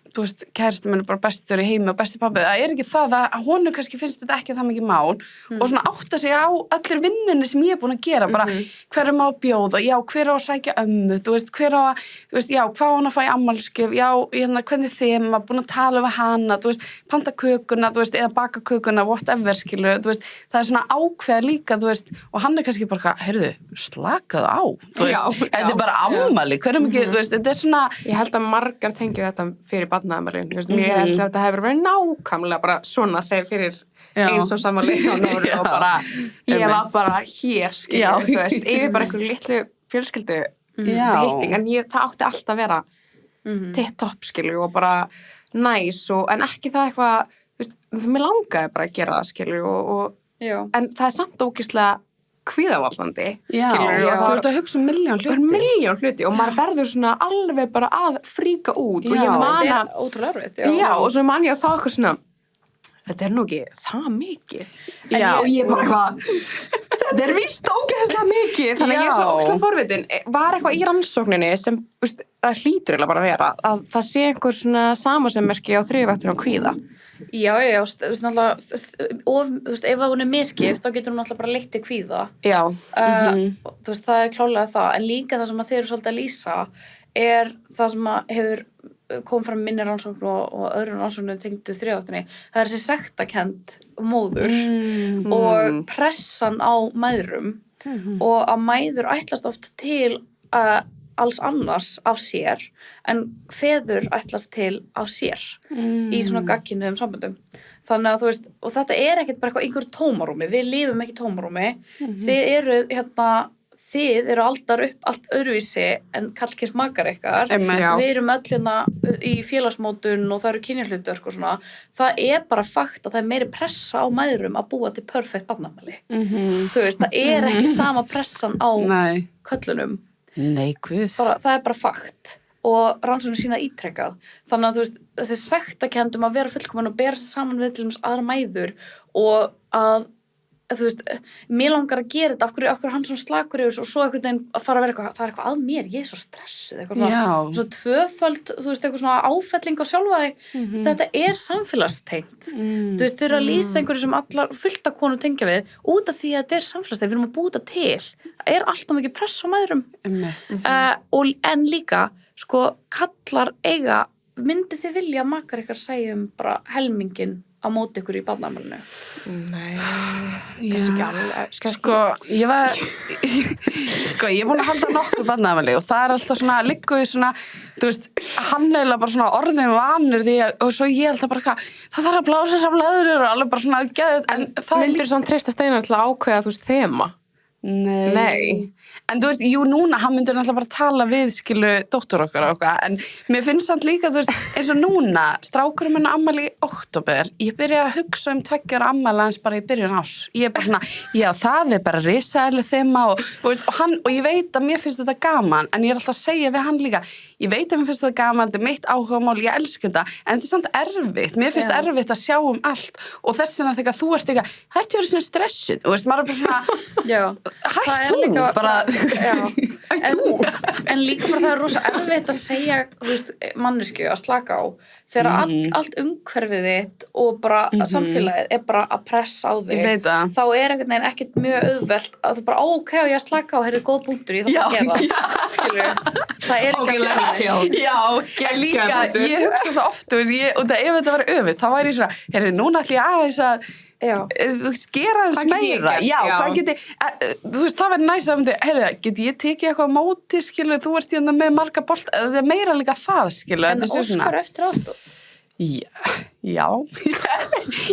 þú veist, kærasti minn er bara bestur í heimi og besti pabbi, það er ekki það að honum kannski finnst þetta ekki það mikið mál og svona átta sig á allir vinnunni sem ég er búin að gera, bara hver má bjóða, já, hver á að sækja ömmu, þú veist, hver á að, þú veist, já, hvað hann að fá í afmælisgjöf, já, hvernig þeim, búin að tala við hana, þú veist, panta kökuna, þú veist, eða baka kökuna, whatever, skilur, þú veist, það er svona ákveð líka, þú veist, og hann er kannski bara, heyrðu, slakað á, þú veist, þetta er bara afmæli, hverjum ekki, þú veist, þetta er svona... Ég held að margar tengi þetta fyrir barnaafmælin, ég held að þetta hefur verið nákvæmlega bara svona þegar fyrir eins og samanlega og Nóru og bara, ég var bara hér, skilur, þú veist, yfir bara einhverju litlu fjölskyldu hitting, en það átti alltaf að vera tipp-topp, skilur, og bara næs, en ekki það eitthvað, þú veist, mér langaði bara að gera það, skilur, en það er samt ógeðslega kvíðavallandi, skilur, og þú ert að hugsa milljón hluti og maður verður svona alveg bara að fríka út og ég man að þetta er ótrúlega erfitt, og svo man ég að þá eitthvað svona þetta er nú ekki það mikið en ég bara eitthvað þetta er víst ógeðslega mikið þannig að ég er svo ógeðslega forvitin var eitthvað í rannsókninni sem það hlýtur eiginlega bara að vera að það sé einhver svona samasemmerki á þriðjuvaktinni á kvíða. Já, þú veist, náttúrulega, ef hún er misskipt, þá getur hún náttúrulega bara leitt til kvíða. Já. Þú veist, það er klálega það, en líka það sem að þeir eru svolítið að lýsa er það sem að hefur kom fram minni rannsókn og öðrum rannsóknum tengdu þriðáttunni, það þessi sektakend móður og pressan á mæðrum og að mæður ætlast oft til alls annars af sér en feður ætlast til af sér í svona gagnkynhneigðum samböndum. Þannig að þú veist, og þetta ekkert bara einhver tómarúmi, við lifum ekki tómarúmi, þið eru aldar upp allt öðruvísi en karlkyns makar ykkar, við erum öll í félagsmótun og það eru kynjahlutverk og svona, það bara fakt að það meiri pressa á mæðrum að búa til perfect barnafmæli. Þú veist, það ekki sama pressan á köllunum. Nei, guð. Það bara fakt og rannsóknir sína ítrekkað. Þannig að þú veist, þessi sektakendum að vera fullkomin og bera sig saman við til dæmis aðra mæður og að þú veist, mér langar að gera þetta af hverju hann svona slakur yfir og svo einhvern veginn að fara að vera það eitthvað að mér, ég svo stressuð eitthvað svona tvöföld, þú veist, eitthvað svona áfelling á sjálfa þig, þetta samfélagstengt, þú veist, þau eru að lýsa einhverju sem allar fullt af konum tengja við út af því að þetta samfélagstengt, við erum að búa þetta til, það alltaf mikið press á mæðrum en líka, sko, kallar eiga, myndi þið vilja að makar ykkar segja bara helmingin á móti ykkur í barnaafmælinu? Nei, það ekki alveg. Ég búin að halda nokkuð barnaafmæli og það alltaf svona, liggur í svona, þú veist, hann eiginlega bara svona orðin vanur því og svo ég alltaf bara það þarf að blása þessar blöður og alveg bara svona geðið, en það myndir svona treysta Steinar til að ákveða, þú veist, þema? Nei. En þú veist, jú, núna, hann myndir náttúrulega bara tala við, skilu, dóttur okkar og eitthvað, en mér finnst samt líka, þú veist, eins og núna, strákurinn minn afmæli í október, ég byrja að hugsa 2 ára afmæli hans bara í byrjun ás. Ég bara svona, já, það bara risaeðlu þema og ég veit að mér finnst þetta gaman, en ég alltaf að segja við hann líka, ég veit að mér finnst þetta gaman, þetta mitt áhugamál, ég elska þetta, en þetta samt erfitt, mér finnst erfitt að sjá allt og þess vegna þegar þú ert eitthvað, hættu að vera svona stressuð, þú veist, maður bara svona, hættu bara en líka bara það rosa erfitt að segja, þú veist, manneskju að slaka á þegar allt umhverfið þitt og bara samfélagið bara að pressa á þig, þá einhvern veginn ekkert mjög auðvelt að þú bara, ok, ég að slaka á, heyrðu góð punktur, ég þarf að gefa skilur, það ekki en líka, ég hugsa svo oft og ef þetta var öfitt, þá væri ég svona, heyrðu, núna ætlum ég aðeins að þú veist, gera þess meira hvað geti, þú veist, það verður næst að heyrðu, geti ég tekið eitthvað á móti, skilu, þú ert hérna með marga bolt það meira líka það, skilu en óskar eftir aðstoð já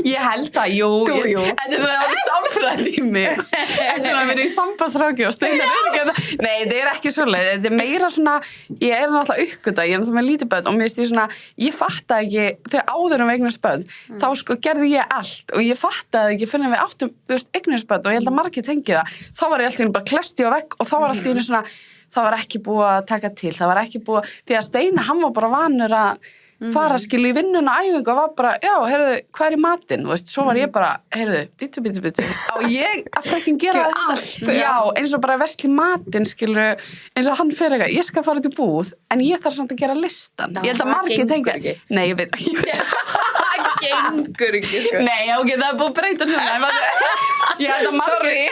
ég held að, jú þetta svona sálfræðtími þetta svona að vera í sambandsráki og Steinar nei, þetta ekki svoleið, þetta meira svona ég náttúrulega uppgöta, ég náttúrulega með lítið börn og mér veist ég svona, ég fattaði ekki þegar áður eignast börn, þá sko gerði ég allt og ég fattaði ekki fyrir við áttum, þú veist, eignast börn og ég held að margir tengi það, þá var ég alltaf bara klesti á vegg og þá var alltaf svona, það var ekki búið að taka til, það var ekki búið, því að Steinar, hann var bara vanur að fara skilu í vinnuna æfingu og var bara, já, heyrðu, hvað í matinn? Veist, svo var ég bara, heyrðu, bítu og ég að frekkin gera þetta já, eins og bara vesli matinn skilu, eins og hann fyrir eitthvað, ég skal fara til búð en ég þarf samt að gera listan ég held að margir tengja, nei, ég veit það gengur ekki sko. Nei, ok, það búið að breyta svona ég held að margir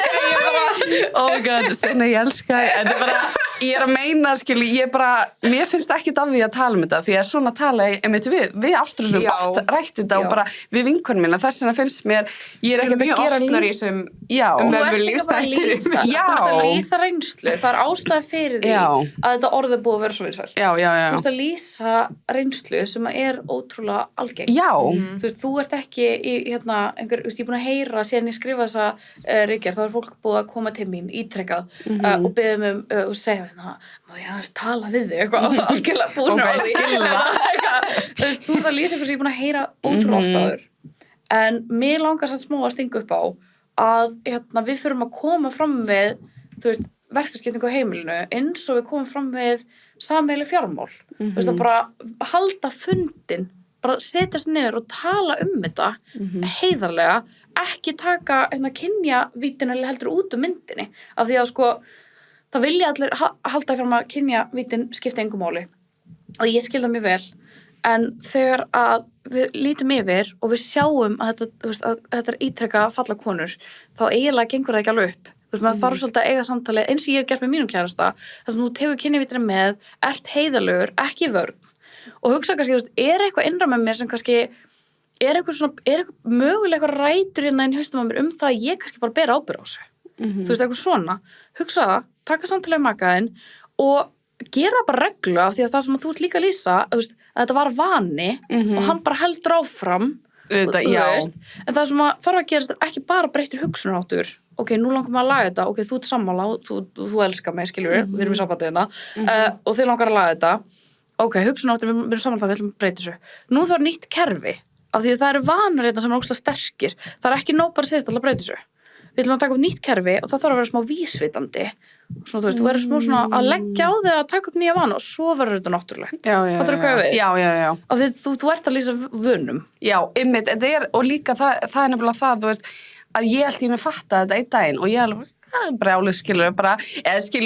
oh my god, Steina, ég elska þetta er bara, ég að meina skilu, ég bara, mér finnst ekkert af því að tala um þetta því að svona tala einmitt við ástrúsum oft rætt þetta og bara við vinkonum minna þess vegna finnst mér ég ekkert að gera líf í þessum þú ert líka bara að lýsa þú ert að lýsa reynslu, það ástæða fyrir því að þetta orðið búið að vera svo vinsælt þú ert að lýsa reynslu sem ótrúlega algeng þú veist, þú ert ekki í einhver, ég er búin að heyra síðan ég skrifa þessa ritgerð, þá fólk búið að koma til mín ítrekkað og beðið og segja má ég aðeins tala við þig eitthvað algjörlega búin á því þú ert að lýsa eitthvað sem ég er búin að heyra ótrúlega oft áður en mér langar samt smá að stinga upp á að við þurfum að koma fram við þú veist, verkaskiptingu á heimilinu eins og við komum fram við sameiginleg fjármál þú veist, að bara halda fundin bara setjast niður og tala þetta heiðarlega, ekki taka kynjavítin eða heldur út myndinni af því að sko það vilja allir halda fram að kynjavítin skipta engu máli og ég skil það mjög vel en þegar að við lítum yfir og við sjáum að þetta er ítrekka falla konur þá eiginlega gengur það ekki alveg upp þú veist, maður þarf svolítið að eiga samtalið eins og ég hef gert með mínum kærasta þar sem þú tekur kynjavítina með ert heiðarlegur, ekki vörn og hugsa kannski, eitthvað innra með mér sem kannski er eitthvað mögulega rætur hérna inn í haustum á mér það að ég kannski bara bera ábyrgð á þessu. Þú veist, eitthvað svona. Hugsa það, taka samtalið um makaðinn og gera það bara reglu af því að það sem þú ert líka að lýsa, að þetta var vani og hann bara heldur áfram. En það sem þarf að gerast er ekki bara breyttir hugsunarháttur. Ok, nú langar maður að laga þetta, ok, þú ert sammála, þú elskar mig, skilur við erum í sambandi hérna, og þið langar að laga þetta. Ok, hugsunarháttur, við erum sammála það, við ætlum að breyta þessu. Nú þarf nýtt kerfi, af því að það eru vanar hérna sem er ógeðslega sterkir. Það er ekki nóg bara að segja alltaf að breyta þessu. Við ætlum að taka upp nýtt kerfi og það þarf að vera smá vísvitandi. Svona, þú verður smá svona að leggja á þig að taka upp nýja vana og svo verður þetta náttúrulegt. Fattarðu hvað ég við? Já. Af því þú ert að lýsa vönum. Já, einmitt, þetta og líka það er nefnilega það, þú veist, að ég held ég að fatta þetta einn daginn og ég alveg, það er brjálið, skilur,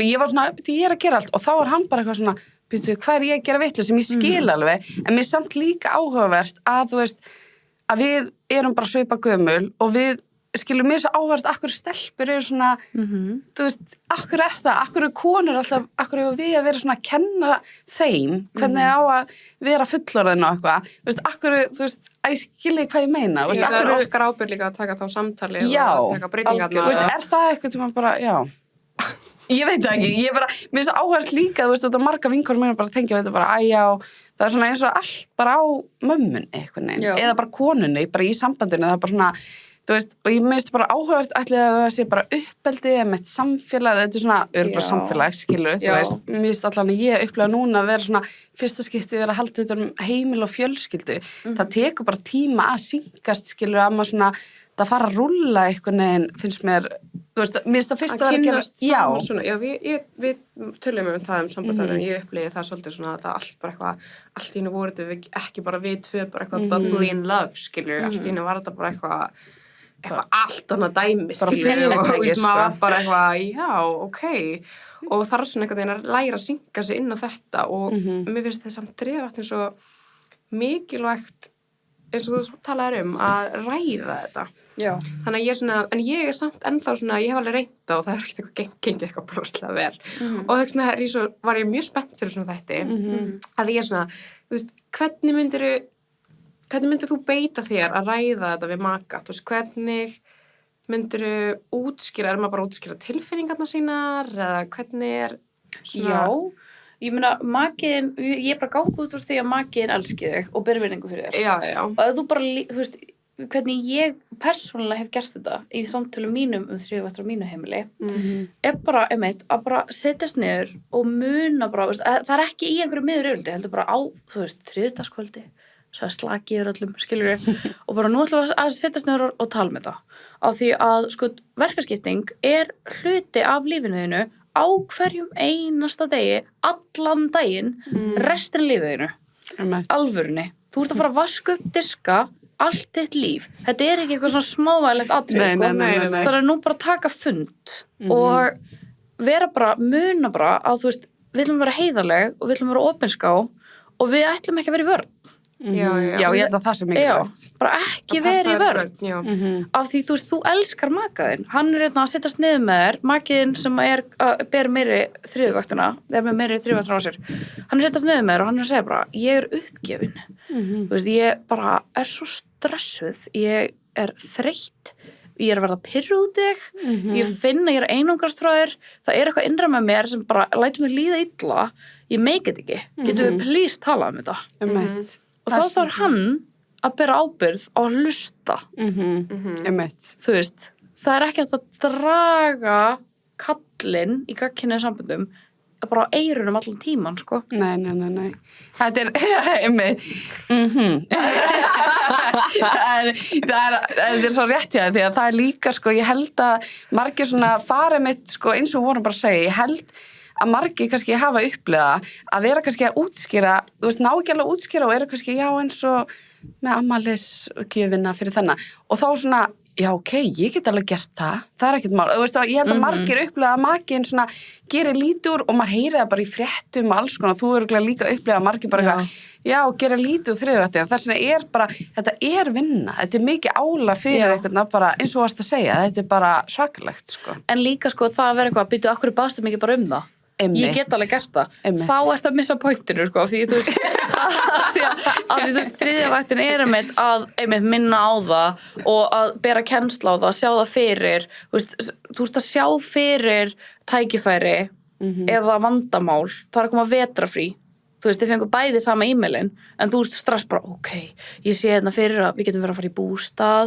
ég var svona, ég er að gera allt og þá var hann bara eitthvað svona, hvað er ég að gera vitlaust sem ég skil alveg, en mér er samt líka áhugavert að, þú veist, að við erum bara sveipa gömul og við skilur mér svo áhverjast akkur stelpur eru svona, þú veist, akkur er það, akkur eru konur alltaf, akkur eru við að vera svona að kenna þeim, hvernig á að vera fullorðin og eitthvað, þú veist, akkur, þú veist, að ég skilji hvað ég meina, þú veist, það er okkar ábyrgð líka að taka þá samtali og taka breytingarna. Þú veist, er það eitthvað sem bara, ég veit það ekki, ég bara, mér er svo áhverjast líka, þú veist, þetta marga vinkonur mér bara tengja þetta bara, það er svona eins og allt bara á mömmun eitthvað neinn, eða bara konunni, bara í sambandinu, það er bara svona, þú veist, og ég meðist bara áhugavert ætli að það sé bara uppeldi með samfélag, þetta er svona örgulega samfélag, skilur, þú veist, mér finnst allan að ég upplega núna að vera svona fyrsta skipti vera að halda þetta heimil og fjölskyldu, það tekur bara tíma að syngast, skilur, að maður svona, það fara að rúlla einhvern veginn, finnst mér, þú veist, mér finnst það fyrst að vera að gera, svona, við tölum það sambandstæðum, ég upplýði það svolítið svona að það allt bara eitthvað, allt í hennu voru þetta ekki bara við tvö, bara eitthvað bubbly in love, skilur, allt í hennu var þetta bara eitthvað allt annað dæmi, skilur, og maður bara eitthvað, ok, og þarf svona einhvern veginn að læra að synga sig inn á þetta og mér finnst það samt drefat eins og mikilvægt, eins og þú talaðir að ræða þetta. Já. Þannig að ég svona, en ég samt ennþá svona, ég hef alveg reynt það og það ekkert eitthvað gengið eitthvað broslega vel. Og það svona, var ég mjög spennt fyrir svona þætti, að ég svona, þú veist, hvernig myndir þú beita þér að ræða þetta við maka? Þú veist, hvernig myndir þú útskýra, maður bara að útskýra tilfinningarna sínar, eða hvernig svona... Já, ég meina, makiðin, ég er bara gáð út úr því að makiðin elski þig og ber virðingu fyrir þér. Já. Og ef þú bara, þú veist, hvernig ég persónulega hef gert þetta í samtölum mínum þriðvættur á mínu heimili, er bara, að bara setjast niður og muna bara, veist, það er ekki í einhverju miður yfirldi, heldur bara á, þú veist, þriðjudagskvöldi, svo slaki yfir öllum, skilur við, og bara nú ætlum við að setjast niður og tala með það. Á því að, sko, verkaskipting er hluti af lífinuðinu á hverjum einasta degi, allan daginn, restin af lífinuðinu, alvörunni. Þú ert að fara að vaska upp diska, allt þitt líf. Þetta er ekki eitthvað svona smávægilegt atrið, sko. Nei. Það er nú bara að taka fund og vera bara, muna bara að, þú veist, við ætlum að vera heiðarleg og við ætlum að vera opinská og við ætlum ekki að vera í vörn. Já, ég held að það sé mikilvægt. Já, bara ekki vera í vörn. Af því, þú veist, þú elskar makaðinn. Hann er að setjast niður með þér, makiðinn sem ber meiri þriðjuvaktina, er með meiri þriðjuvaktina á sér. Hann er setjast niður með þér og hann er að segja bara, ég er uppgefin. Þú veist, ég bara er svo stressuð, ég er þreytt, ég er að verða pirruð út þig, ég finn að ég er einangrast frá þér, það er eitthvað innra með mér sem bara lætur mig líða illa, ég make it ekki. Getum við please tala um þetta? Og þá þarf hann að bera ábyrgð á að hlusta. Þú veist, það er ekki að draga kallinn í gagnkynhneigðum samböndum bara á eyrunum allan tíman, sko. Nei. Þetta er, það er svo rétt hjá því að það er líka, sko, ég held að margir svona farið mitt, sko, eins og vorum bara að segja, ég held að margir kannski hafa upplega að vera kannski að útskýra, þú veist, ná ekki alveg að útskýra og eru kannski, já, eins og með afmælisgjöfina fyrir þennan og þá svona, já, ok, ég get alveg gert það er ekkert mál, þú veist, ég held að margir upplega að makiðin svona gerir lítið úr og maður heyrir það bara í fréttum og alls konar, þú eru líka upplega að margir bara já, gera lítið úr þriðjuvaktina, þess vegna er bara, þetta er vinna, þetta er mikið álag fyrir einhvern bara, eins og varst að segja, þetta er bara svakalegt, sko. En líka, sko, það að vera eitthvað, býtu, akkur baðstu mikið bara um það? Ég get alveg gert það. Þá ert að missa pointinu, sko, því þú veist, því þú veist, þriðja vaktin einmitt að minna á það og að bera kennsla á það, sjá það fyrir þú veist að sjá fyrir tækifæri eða vandamál, það að koma vetrafrí. Þú veist, þið fengur bæði sama e-mailin en þú veist strax bara, ok, ég sé hérna fyrir að við getum verið að fara í bústað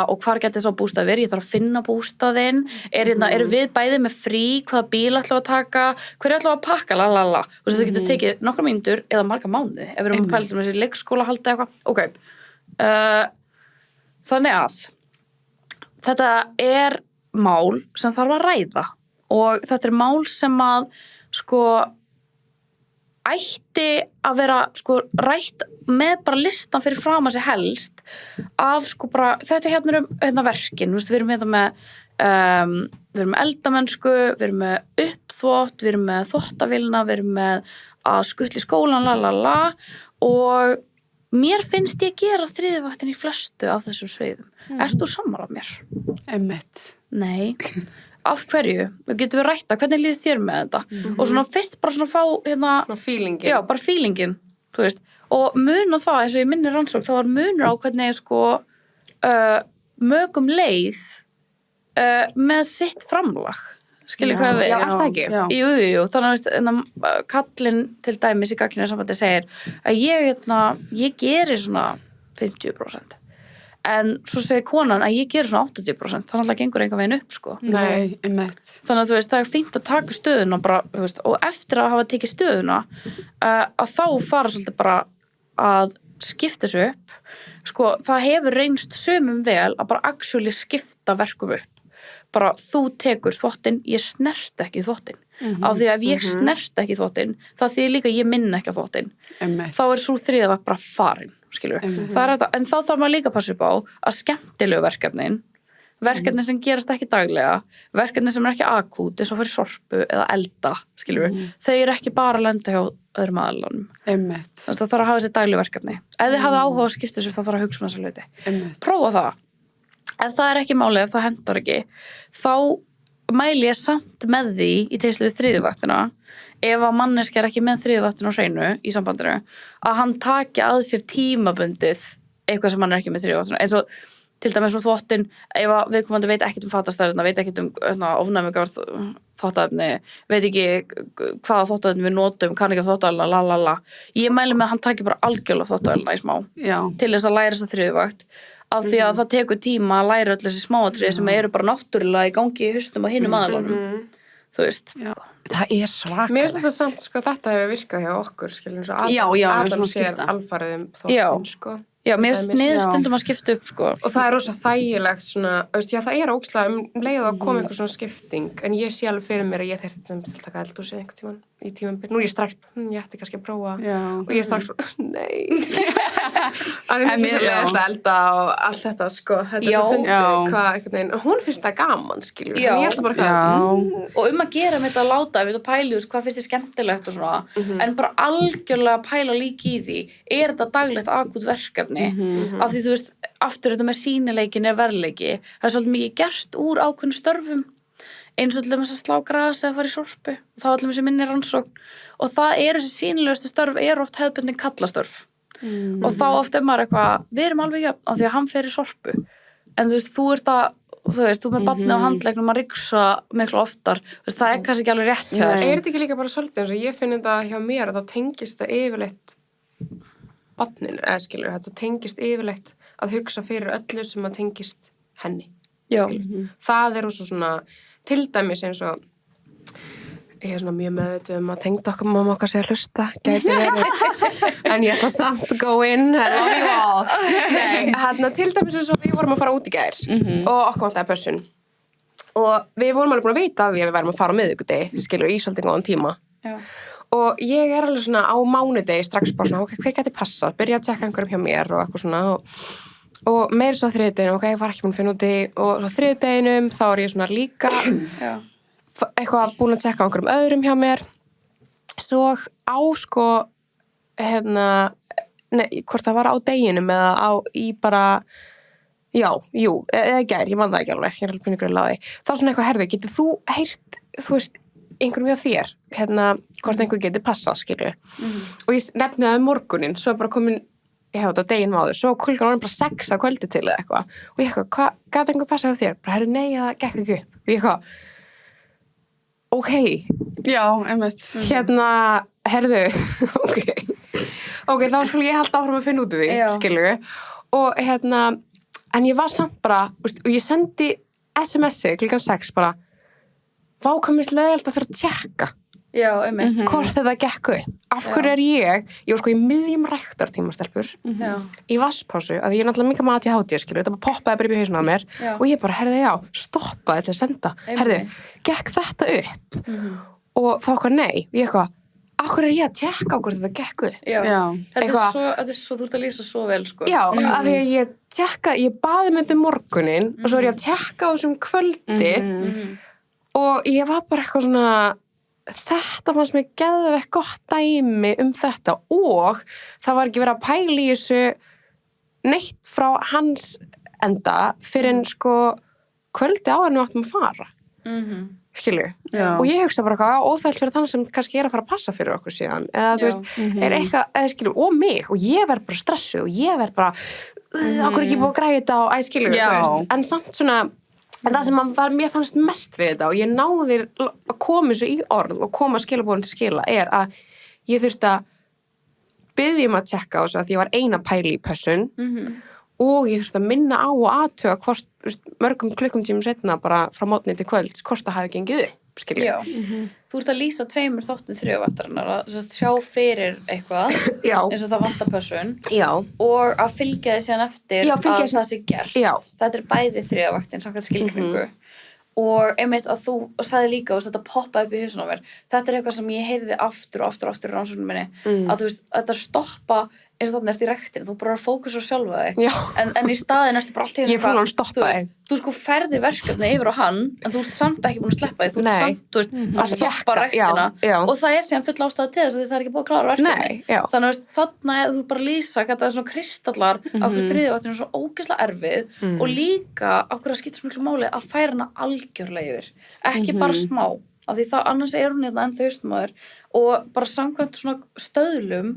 og hvar getur þess að bústað verið, ég þarf að finna bústaðinn, eru við bæði með frí, hvaða bíl ætlum að taka, hverju ætlum að pakka, lalala. Þú veist, það getur tekið nokkra mínútur eða marga mánuði ef við erum að pæla með þessi leikskóla halda eitthvað. Ok, þannig að þetta er mál sem þarf að ræða og þetta er mál sem að, ætti að vera rætt með bara listan fyrir fram að sig helst af bara, þetta hérna verkin, við erum hérna með við erum með eldamennsku, við erum með uppþvott, við erum með þvottavélina, við erum með að skutla í skólan, lalala og mér finnst ég gera þriðjuvaktin í flestu af þessum sviðum. Ert þú sammála mér? Einmitt. Nei. Af hverju? Getum við rætta, hvernig líður þér með þetta? Og svona fyrst bara svona fá feelingin. Já, bara feelingin, þú veist. Og muna það, eins og ég minni rannsókn, þá var munur á hvernig mögum leið með sitt framlag. Skiljið hvað við? Já, er það ekki? Jú. Þannig að kallinn til dæmis í gagnkynhneigðu sambandi segir að ég geri svona 50%. En svo segir konan að ég gerir svona 80%, þannig að gengur engan veginn upp, Nei, einmitt. Þannig að þú veist, það er fínt að taka stöðuna bara, þú veist, og eftir að hafa tekið stöðuna, að þá fara svolítið bara að skipta þessu upp. Það hefur reynst sumum vel að bara actually skipta verkum upp. Bara þú tekur þvottinn, ég snert ekki þvottinn. Af því að ef ég snert ekki þvottinn, það þýðir líka að ég minna ekki á þvottinn. Þá er svo þriðja bara farin. Það er þetta, en þá þarf maður líka að passa upp á að skemmtilegu verkefnin sem gerast ekki daglega, verkefnin sem er ekki akút, eins og fyrir sorpu eða elda, þau eru ekki bara að lenda hjá öðrum aðalanum. Það þarf að hafa þessi daglegu verkefni. Ef þið hafa áhuga að skipta þessu, þá þarf að hugsa um þessa hluti. Prófa það. Ef það er ekki málið, ef það hendar ekki, þá mæli ég samt með því í tengslum við þriðjuvaktina ef að manneskja er ekki með þriðjuvaktina á hreinu í sambandinu, að hann taki að sér tímabundið eitthvað sem hann er ekki með þriðjuvaktina, eins og til dæmis með þvottinn, ef að viðkomandi veit ekkert um fatastærðina, veit ekkert um ofnæmingar þvottaefni, veit ekki hvaða þvottaefni við notum, kann ekki þvottaefna, lalala. Ég mæli með að hann taki bara algjörlega þvottaefna í smá til þess að læra þessa þriðjuvakt, af því að það tekur tíma að læra öll þessi smáatriði sem eru bara náttúrulega í gangi í hausnum á hinum aðalunum. Þú veist. Það er svakalegt. Mér finnst þetta samt, þetta hefur virkað hjá okkur, eins og Adam sér alfarið þvottinn, Já, mér finnst stundum að skipta upp, Og það er rosa þægilegt svona, það er ógeðslega leið að koma einhver svona skipting, en ég sé alveg fyrir mér að ég þyrfti að taka eldhúsið einhvern tímann í tímabil. Nú er ég strax, ég ætti kannski að prófa og ég er strax, nei. En mér finnst það elda og allt þetta, þetta er svo fyndið hvað einhvern veginn, hún finnst það gaman, en ég held að bara og að gera með þetta að láta, við pæli hvað finnst þið skemmtilegt og svona, en bara algjörlega pæla líka í því, er þetta daglegt akút verkefni, af því þú veist, aftur þetta með sýnileikin er verðleiki, það er svolítið mikið gert úr ákveðnum störfum, eins og til dæmis að slá gras eða fara í sorpu, þá allir með sem minni rannsókn, og það eru þessi sýnilegustu störf, eru oft hefðbundin kallastörf, og þá oft er maður eitthvað, við erum alveg jöfn, af því að hann fer í sorpu, en þú veist, þú ert með barnið á handleggnum að ryksa miklu oftar, það er kannski ekki alveg rétt hjá þér. Er þetta ekki líka bara svolítið eins og ég finn þetta hjá mér að þá tengist það yfirleitt barninu, þetta tengist yfirleitt að hugsa fyrir öllu sem að tengist henni. Það er svona til dæmis eins og ég er svona mjög meðvituð að tengda mamma okkar sé að hlusta, gæti verið en ég ætla samt að go in love you all. Nei, til dæmis eins og við vorum að fara út í gær og okkur vantaði pössun og við vorum alveg búin að vita að við værum að fara á miðvikudegi, í svolítið góðan tíma. Og ég er alveg svona á mánudegi strax bara svona, ok, hver gæti passa, byrja að tjekka einhverjum hjá mér og eitthvað svona og meira svo þriðjudeginu, ok, ég var ekki búin að finna úti og svo þriðjudeginum þá er ég svona líka eitthvað búin að tjekka einhverjum öðrum hjá mér svo á hvort það var á deginum eða í bara eða gær, ég man það ekki alveg, ég er alveg búin ykkur að laði þá svona eitthvað, herði, getur þú heyrt, þú veist einhverjum hjá þér, hvort einhver geti passa, skilju. Og ég nefni það morguninn, svo bara komin, ég hef þetta deginn áður, svo klukkan orðin bara 6 á kvöldi til eða eitthvað. Og ég eitthvað, hvað gæti einhver passa hjá þér? Bara, herru, nei, það gekk ekki upp. Og ég eitthvað, ok. Já, einmitt. Herðu, ok, þá skulle ég halda áfram að finna út úr því, skilju. Og en ég var samt bara, og ég sendi SMS-i klukkan 6 bara, vákamist leiðilt að þurfa að tjekka. Já, einmitt. Hvort þetta gekk upp. Af hverju er ég var sko í miðjum ræktartíma, stelpur, í vasspásu, að ég er náttúrulega mikið mati hátíð, skilju, þetta bara poppaði bara upp í hausinn á mér, og ég bara, herðu, stoppaði til að senda. Herðu, gekk þetta upp? Og þá eitthvað nei, og ég eitthvað, af hverju er ég að tjekka á hvort þetta gekk upp? Já. Þetta er svo, þú ert að lýsa svo vel, sko. Já, af því að ég baði með morguninn, og svo er ég að tjekka á þessum kvöldi, og ég var bara eitthvað svona, þetta fannst mér geðveikt gott dæmi þetta og það var ekki verið að pæla í þessu neitt frá hans enda fyrir en sko kvöldi á hann áttum að fara. Skilju. Og ég hugsa bara eitthvað óþægt fyrir þannig sem kannski er að fara að passa fyrir okkur síðan. Eða þú veist, er eitthvað, eða skilju, og mig, og ég verð bara stressuð og ég verð bara, okkur ekki búið að græða þetta og skilju, þú veist, en samt svona, en það sem mér fannst mest við þetta og ég náði að koma þessu í orð og koma skilabóðum til skila er að ég þurfti að biðja að tjekka á þessu að ég var eina pæli í pössun og ég þurfti að minna á og aðtuga hvort mörgum klukkutímum setna bara frá mótni til kvölds hvort það hafi gengið upp, skilja. Þú ert að lýsa 2 þáttum þriðjavattarinnar að sjá fyrir eitthvað eins og það vantar pössun og að fylgja þið síðan eftir að það sé gert. Þetta er bæði þriðjavaktin samkvæmt skilgreiningu og einmitt að þú sagði líka og þetta poppaði upp í hausun á mér. Þetta er eitthvað sem ég heyrði aftur og aftur í rannsóknum minni að þú veist, þetta stoppa eins og þarna erst í rektin, þú bara fókusar sjálfa þig en í staðin erstu bara allt í ég fór hann stoppa þig þú sko ferðir verkefni yfir á hann en þú ert samt ekki búin að sleppa þig þú ert samt, þú veist, að stoppa rektina og það er síðan full ástæða til þess að það er ekki búið að klára verkefni þannig að þarna þú bara lýsa þetta er svona kristallar okkur þriðjavaktinu er svo ógeðslega erfið og líka okkur að skipta svo miklu máli að færa hana algjörlega yfir ekki bara smá af því það annars er hún hérna ennþá haustmaður og bara samkvæmt svona stöðlum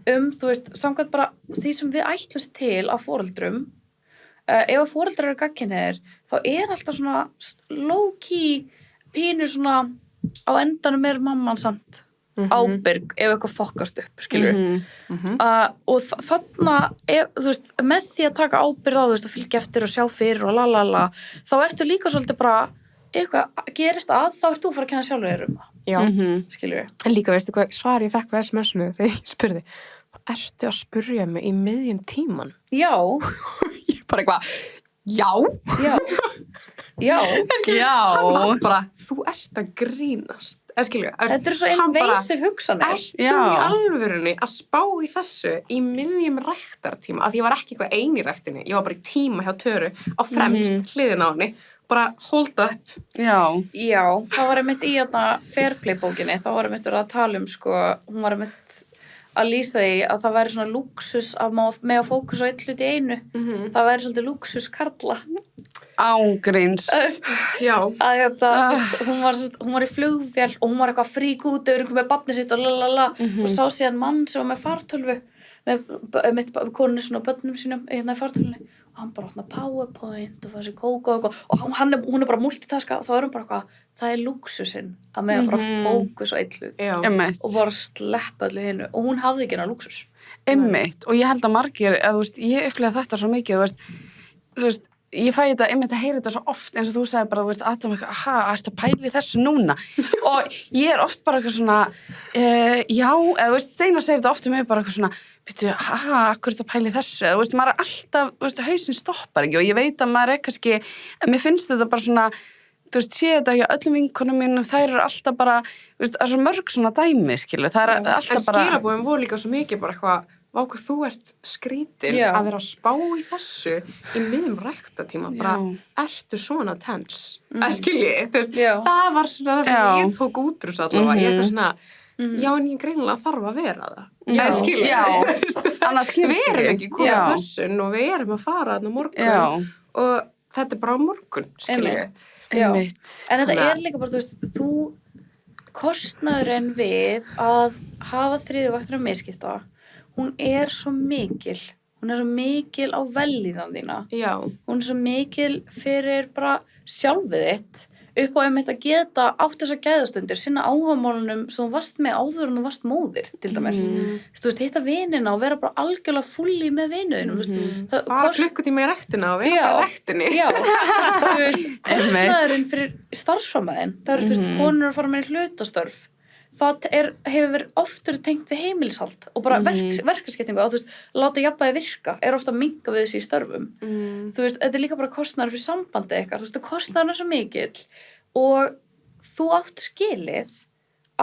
þú veist, samkvæmt bara því sem við ætlumst til af foreldrum ef að foreldrar eru gagnkynhneigðir þá er alltaf svona low-key pínu svona á endanum er mamman samt ábyrg ef eitthvað fokkast upp, skilur og þarna þú veist, með því að taka ábyrgð á þú veist, að fylgja eftir og sjá fyrir og lalala þá ertu líka svolítið bara eitthvað gerist þá ert þú að fara að kenna sjálfur þér það skilur við. En líka veistu hvað svar ég fekk við SMS-unu þegar ég spurði ertu að spurja mig í miðjum tíman? Já. Ég bara eitthvað já hann var bara þú ert að grínast þetta er svo invasive hugsanir ertu í alvörunni að spá í þessu í miðjum ræktartíma að ég var ekki eitthvað ein í ræktinni ég var bara í tíma hjá Töru á fremst hliðina á henni bara holda upp. Já, það var einmitt í þarna Fairplay bókinni, þá var einmitt verið að tala sko, hún var einmitt að lýsa því að það væri svona lúksus með að fókusa á einn hlut í einu. Það væri svolítið lúksus karla. Ángríns. Hún var í flugvél og hún var eitthvað frík út yfir með barnið sitt og lalala og sá síðan mann sem var með fartölvu með konunni svona börnum sínum hérna í fartölvunni og hann bara opna PowerPoint og það sé kóka og hún er bara multitaska og þá er hún bara eitthvað, það er lúksusinn að með bara fókus á einn hlut og bara sleppa allir hinnu og hún hafði ekki hennar lúksus. Einmitt og ég held að margir, þú veist, ég upplega þetta svo mikið, þú veist ég fæ þetta, einmitt að heyra þetta svo oft eins og þú sagði bara, þú veist, ertu að pæli þessu núna og ég er oft bara eitthvað svona já, eða þú veist, Steina segir þetta oft um mig bara eitthvað svona, býtu, akkur ertu að pæli þessu, þú veist, maður er alltaf, þú veist, hausinn stoppar ekki og ég veit að maður er kannski, mér finnst þetta bara svona, þú veist, sé þetta hjá öllum vinkonum mínum, þær eru alltaf bara, þú veist, það er svo mörg svona dæmi, skilu, það er alltaf bara. En skilabóðum voru líka svo mikið bara eitthvað, vákur þú ert skrítin að vera að spá í þessu í miðjum ræktatíma, bara, ertu svona tens? Skilji, þú veist, það var svona það sem ég tók útrús allavega, ég eitthvað svona, já, en ég greinilega þarf að vera það. Skilji, annars skilji. Við erum ekki komið á pössun og við erum að fara þarna morgun og þetta er bara á morgun, skilji. En þetta er líka bara, þú veist, kostnaðurinn við að hafa þriðjuvaktina misskipta, hún svo mikil á vellíðan þína. Já. Hún svo mikil fyrir bara sjálfið þitt upp á einmitt að geta átt þessar gæðastundir, sinna áhugamálunum sem þú varst með áður en þú varst móðir, til dæmis. Þú veist, hitta vinina og vera bara algjörlega fulli með vinuðinum. Fara klukkutíma í rektina og vera bara í rektinni. Já, þú veist, kostnaðurinn fyrir starfsframæðin, það þú veist, konur að fara með hlutastörf. Það hefur verið oft verið tengt við heimilishald og bara verkaskiptingu og þú veist, láta jafnvægi virka ofta að minnka við þessi í störfum. Þú veist, þetta líka bara kostnaður fyrir sambandi ykkar, þú veist, kostnaðurinn svo mikill og þú átt skilið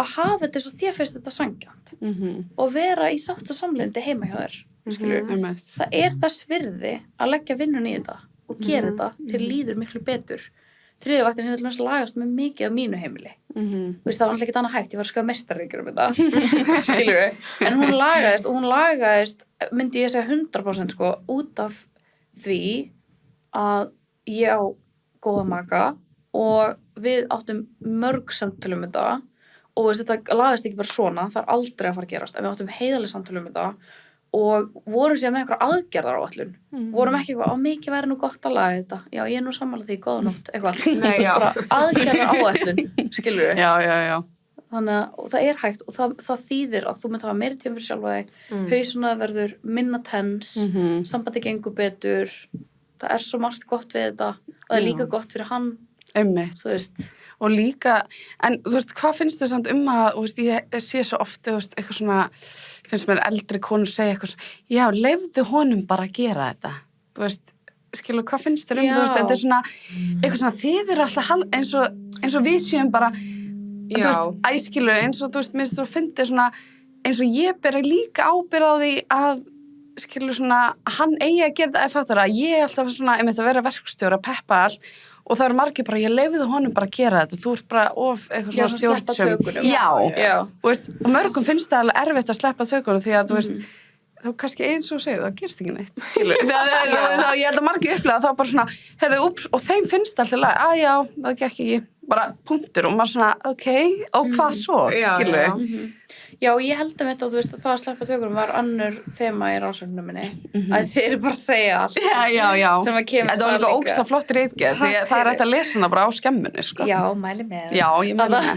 að hafa þetta svo þér finnst þetta sanngjarnt og vera í sátt og samlyndi heima hjá þér, skilur. Það þess virði að leggja vinnun í þetta og gera þetta til líður miklu betur. Þriðjuvaktin hefur lagast með mikið á mínu heimili. Þú veist, það var alltaf ekkert annað hægt, ég var að skrifa meistararitgerð þetta, skilur við. En hún lagaðist, myndi ég segja 100% sko, út af því að ég á góða maka og við áttum mörg samtölum þetta og veist, þetta lagaðist ekki bara svona, það aldrei að fara að gerast, en við áttum heiðarleg samtölum þetta og vorum síðan með einhverja aðgerðaráætlun. Vorum ekki eitthvað, mikið væri nú gott að laga þetta. Já, ég nú sammála því, góða nótt, eitthvað. Nei, já. Bara aðgerðaráætlun, skilur við. Já. Þannig að það hægt og það þýðir að þú mynd hafa meiri tíma fyrir sjálfa þig, hausuna verður minna tens, sambandi gengur betur, það svo margt gott við þetta, og það líka gott fyrir hann. Einmitt. Þú veist. Og líka, en þú veist, hvað finnst þið samt að, þú veist, ég sé svo oft, þú veist, eitthvað svona, finnst mér eldri konur segja eitthvað svona, já, leyfðu honum bara að gera þetta. Þú veist, skilur, hvað finnst þér þú veist, þetta svona, eitthvað svona, þið alltaf eins og við séum bara, þú veist, æskilu, eins og, þú veist, minnst þú fyndið svona, eins og ég bera líka ábyrgð á því að, skilur svona, hann eigi að gera þetta, fattar að ég alltaf svona, einmitt að vera verkstjóra, peppa allt, og það margir bara, ég leyfði honum bara að gera þetta, þú ert bara eitthvað svona stjórnsöm. Já. Og mörgum finnst það alveg erfitt að sleppa tökunum því að, þú veist, þá kannski eins og segir, það gerst ekki neitt, skilur. Þegar ég held að margir upplega þá bara svona, heyrðu, og þeim finnst alltaf, já, það gekk ekki, bara punktur og maður svona, og hvað svo, skilur. Já, ég held að þetta, þú veist, það að sleppa tökunum var önnur þema í rannsóknum minni, að þið eru bara að segja allt. Já. Sem að kemur það var líka ógeðslega flott ritgerð, því það hægt að lesa hana bara á skemmunni, sko. Já, mæli með. Já, ég mæli með.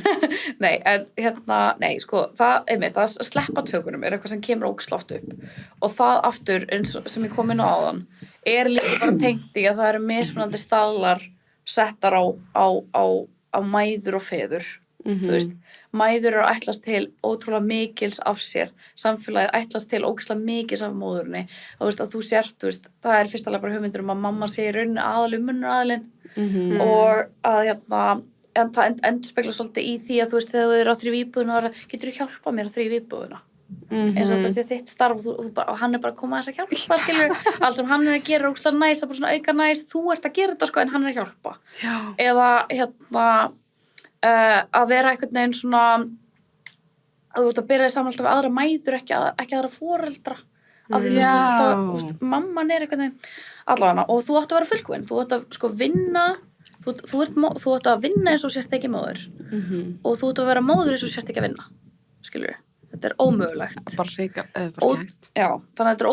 Nei, sko, það að sleppa tökunum eitthvað sem kemur ógeðslega oft upp. Og það aftur, eins sem ég kom inn á áðan, líka bara tengt í að það eru mismunandi staðlar settar á mæður og feður. Þú veist, mæður eru ætlast til ótrúlega mikils af sér, samfélagið ætlast til ógeðslega mikils af móðurinni, þú veist að þú sért, þú veist, það fyrst alveg bara hugmyndur að mamma sé í rauninni aðalinn og að en það endurspeglar svolítið í því að þú veist þegar þú eru á þrif íbúðuna, getur þú hjálpað mér á þrif íbúðuna eins og þetta sé þitt starf og hann bara að koma að þess að hjálpa, skilur allt sem hann að gera ógeðslega næs, bara svona auka næs, þú ert að gera þetta sko en hann að hjálpa. Já. Eða að vera einhvern veginn svona að þú ert að byrja saman alltaf við aðra mæður ekki aðra foreldra af því þú veist, mamman einhvern veginn allavega og þú átt að vera fullkvæðin, þú átt að sko vinna þú átt að vinna eins og sért ekki móður og þú átt að vera móður eins og sért ekki að vinna, skilur þetta ómögulegt já, þannig að þetta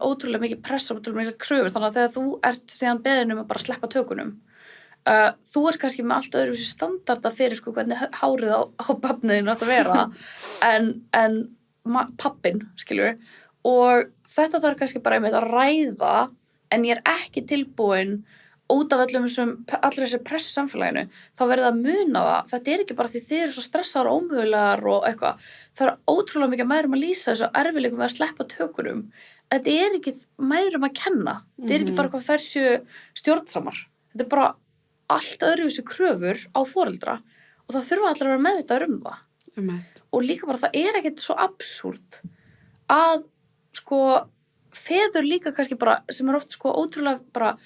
ótrúlega mikið pressa, ótrúlega mikið kröfur, þannig að þegar þú ert síðan beðin að bara sleppa tökunum þú ert kannski með allt öðruvísi standarda fyrir sko hvernig hárið á barniðinu átt að vera en pappin, skilur og þetta þarf kannski bara einmitt að ræða en ég ekki tilbúin út af allir þessi pressu samfélaginu þá verður að muna það, þetta ekki bara því þið eru svo stressaðar og ómögulegar og eitthvað, það ótrúlega mikið mæðrum að lýsa þessu erfiðleikum við að sleppa tökunum, þetta ekki mæðrum að kenna, þetta ekki bara hvað þær séu stjórnsamar, þetta bara allt öðruvísi kröfur á foreldra og það þurfa allir að vera meðvitaður það. Og líka bara það ekkert svo absúrt að sko feður líka kannski bara sem oft sko ótrúlega bara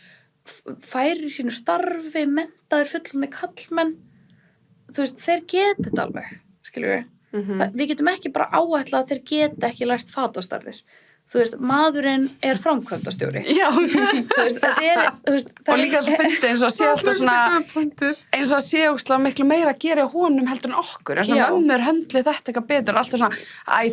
færi í sínu starfi, menntaðir fullorðnir kallmenn, þú veist, þeir geta þetta alveg, skilur við. Við getum ekki bara áætlað að þeir geta ekki lært fatastærðir. þú veist, maðurinn framkvæmdastjóri. Já. Þú veist, þú veist, og líka svo fyndi eins og sé alltaf svona eins og sé ógeðslega miklu meira að gera honum heldur en okkur, eins og mömmur höndli þetta eitthvað betur, alltaf svona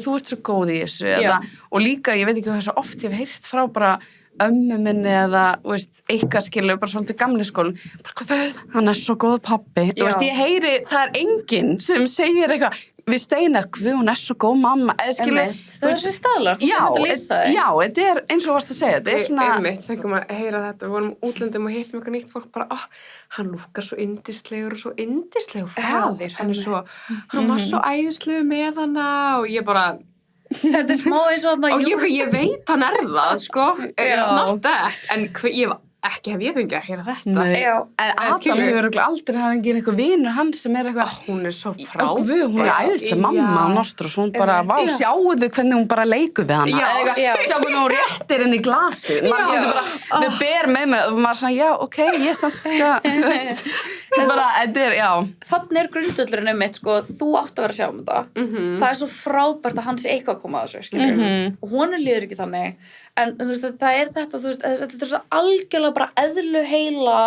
þú ert svo góð í þessu og líka, ég veit ekki hvað svo oft ég hef heyrt frá bara ömmu minni eða, veist, eitthvað skilu bara svolítið gamli skólinn, bara hvað hann svo góð pappi, þú veist, ég heyri það enginn sem segir eitthvað við Steinar, hvað hún svo góð mamma eða skilu, það þessi staðlar, þú myndi að lýsa þig. Já, þetta eins og varst að segja, þetta svona einmitt, fengum að heyra þetta, við vorum útlöndum og hittum eitthvað nýtt fólk bara, hann lúkar svo yndislegur og svo yndislegur faðir, hann var svo æðislegur með hana og ég bara þetta smá eins og þarna og ég veit hann það, sko it's not that, en ekki hef ég fengið að heyra þetta. En Adam hefur aldrei engin eitthvað vinur hans sem eitthvað hún svo frábær. Hún æðislega mamma á Nostros, hún bara, sjáuðu hvernig hún bara leikur við hana. Sjáu hvernig hún réttir inn í glasi. Maður svolítið bara, þau ber með mig og maður svona, ok, ég samt þú veist, bara, Þannig grundvöllurinn mitt, sko, þú átt að vera að sjá þetta. Það svo frábært að hans eitthvað að koma að þessu, skiljum. Og honum líður ekki þannig. En þú veist, það þetta, þú veist, þetta svo algjörlega bara eðlu heila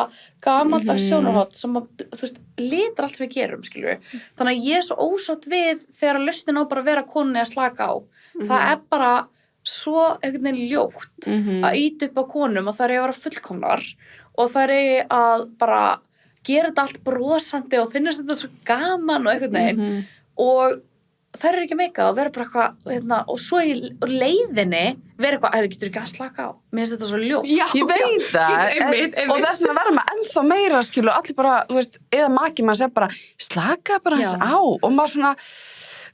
gamaldags sjónarhorn sem að, þú veist, litar allt sem við gerum, skilur við. Þannig að ég svo ósátt við þegar að lausnin á bara að vera konunni að slaka á. Það bara svo einhvern veginn ljótt að ýta upp á konum og það að vera fullkomnar og það að bara gera þetta allt brosandi og finnast þetta svo gaman og einhvern veginn og það ekki meikað og vera bara eitthvað og svo í leiðinni vera eitthvað, getur ekki að slaka á mér finnst þetta svo ljótt. Já, ég veit það og þess að vera með ennþá meira skilu, allir bara, þú veist, eða maki maður sem bara, slaka bara þess á og maður svona,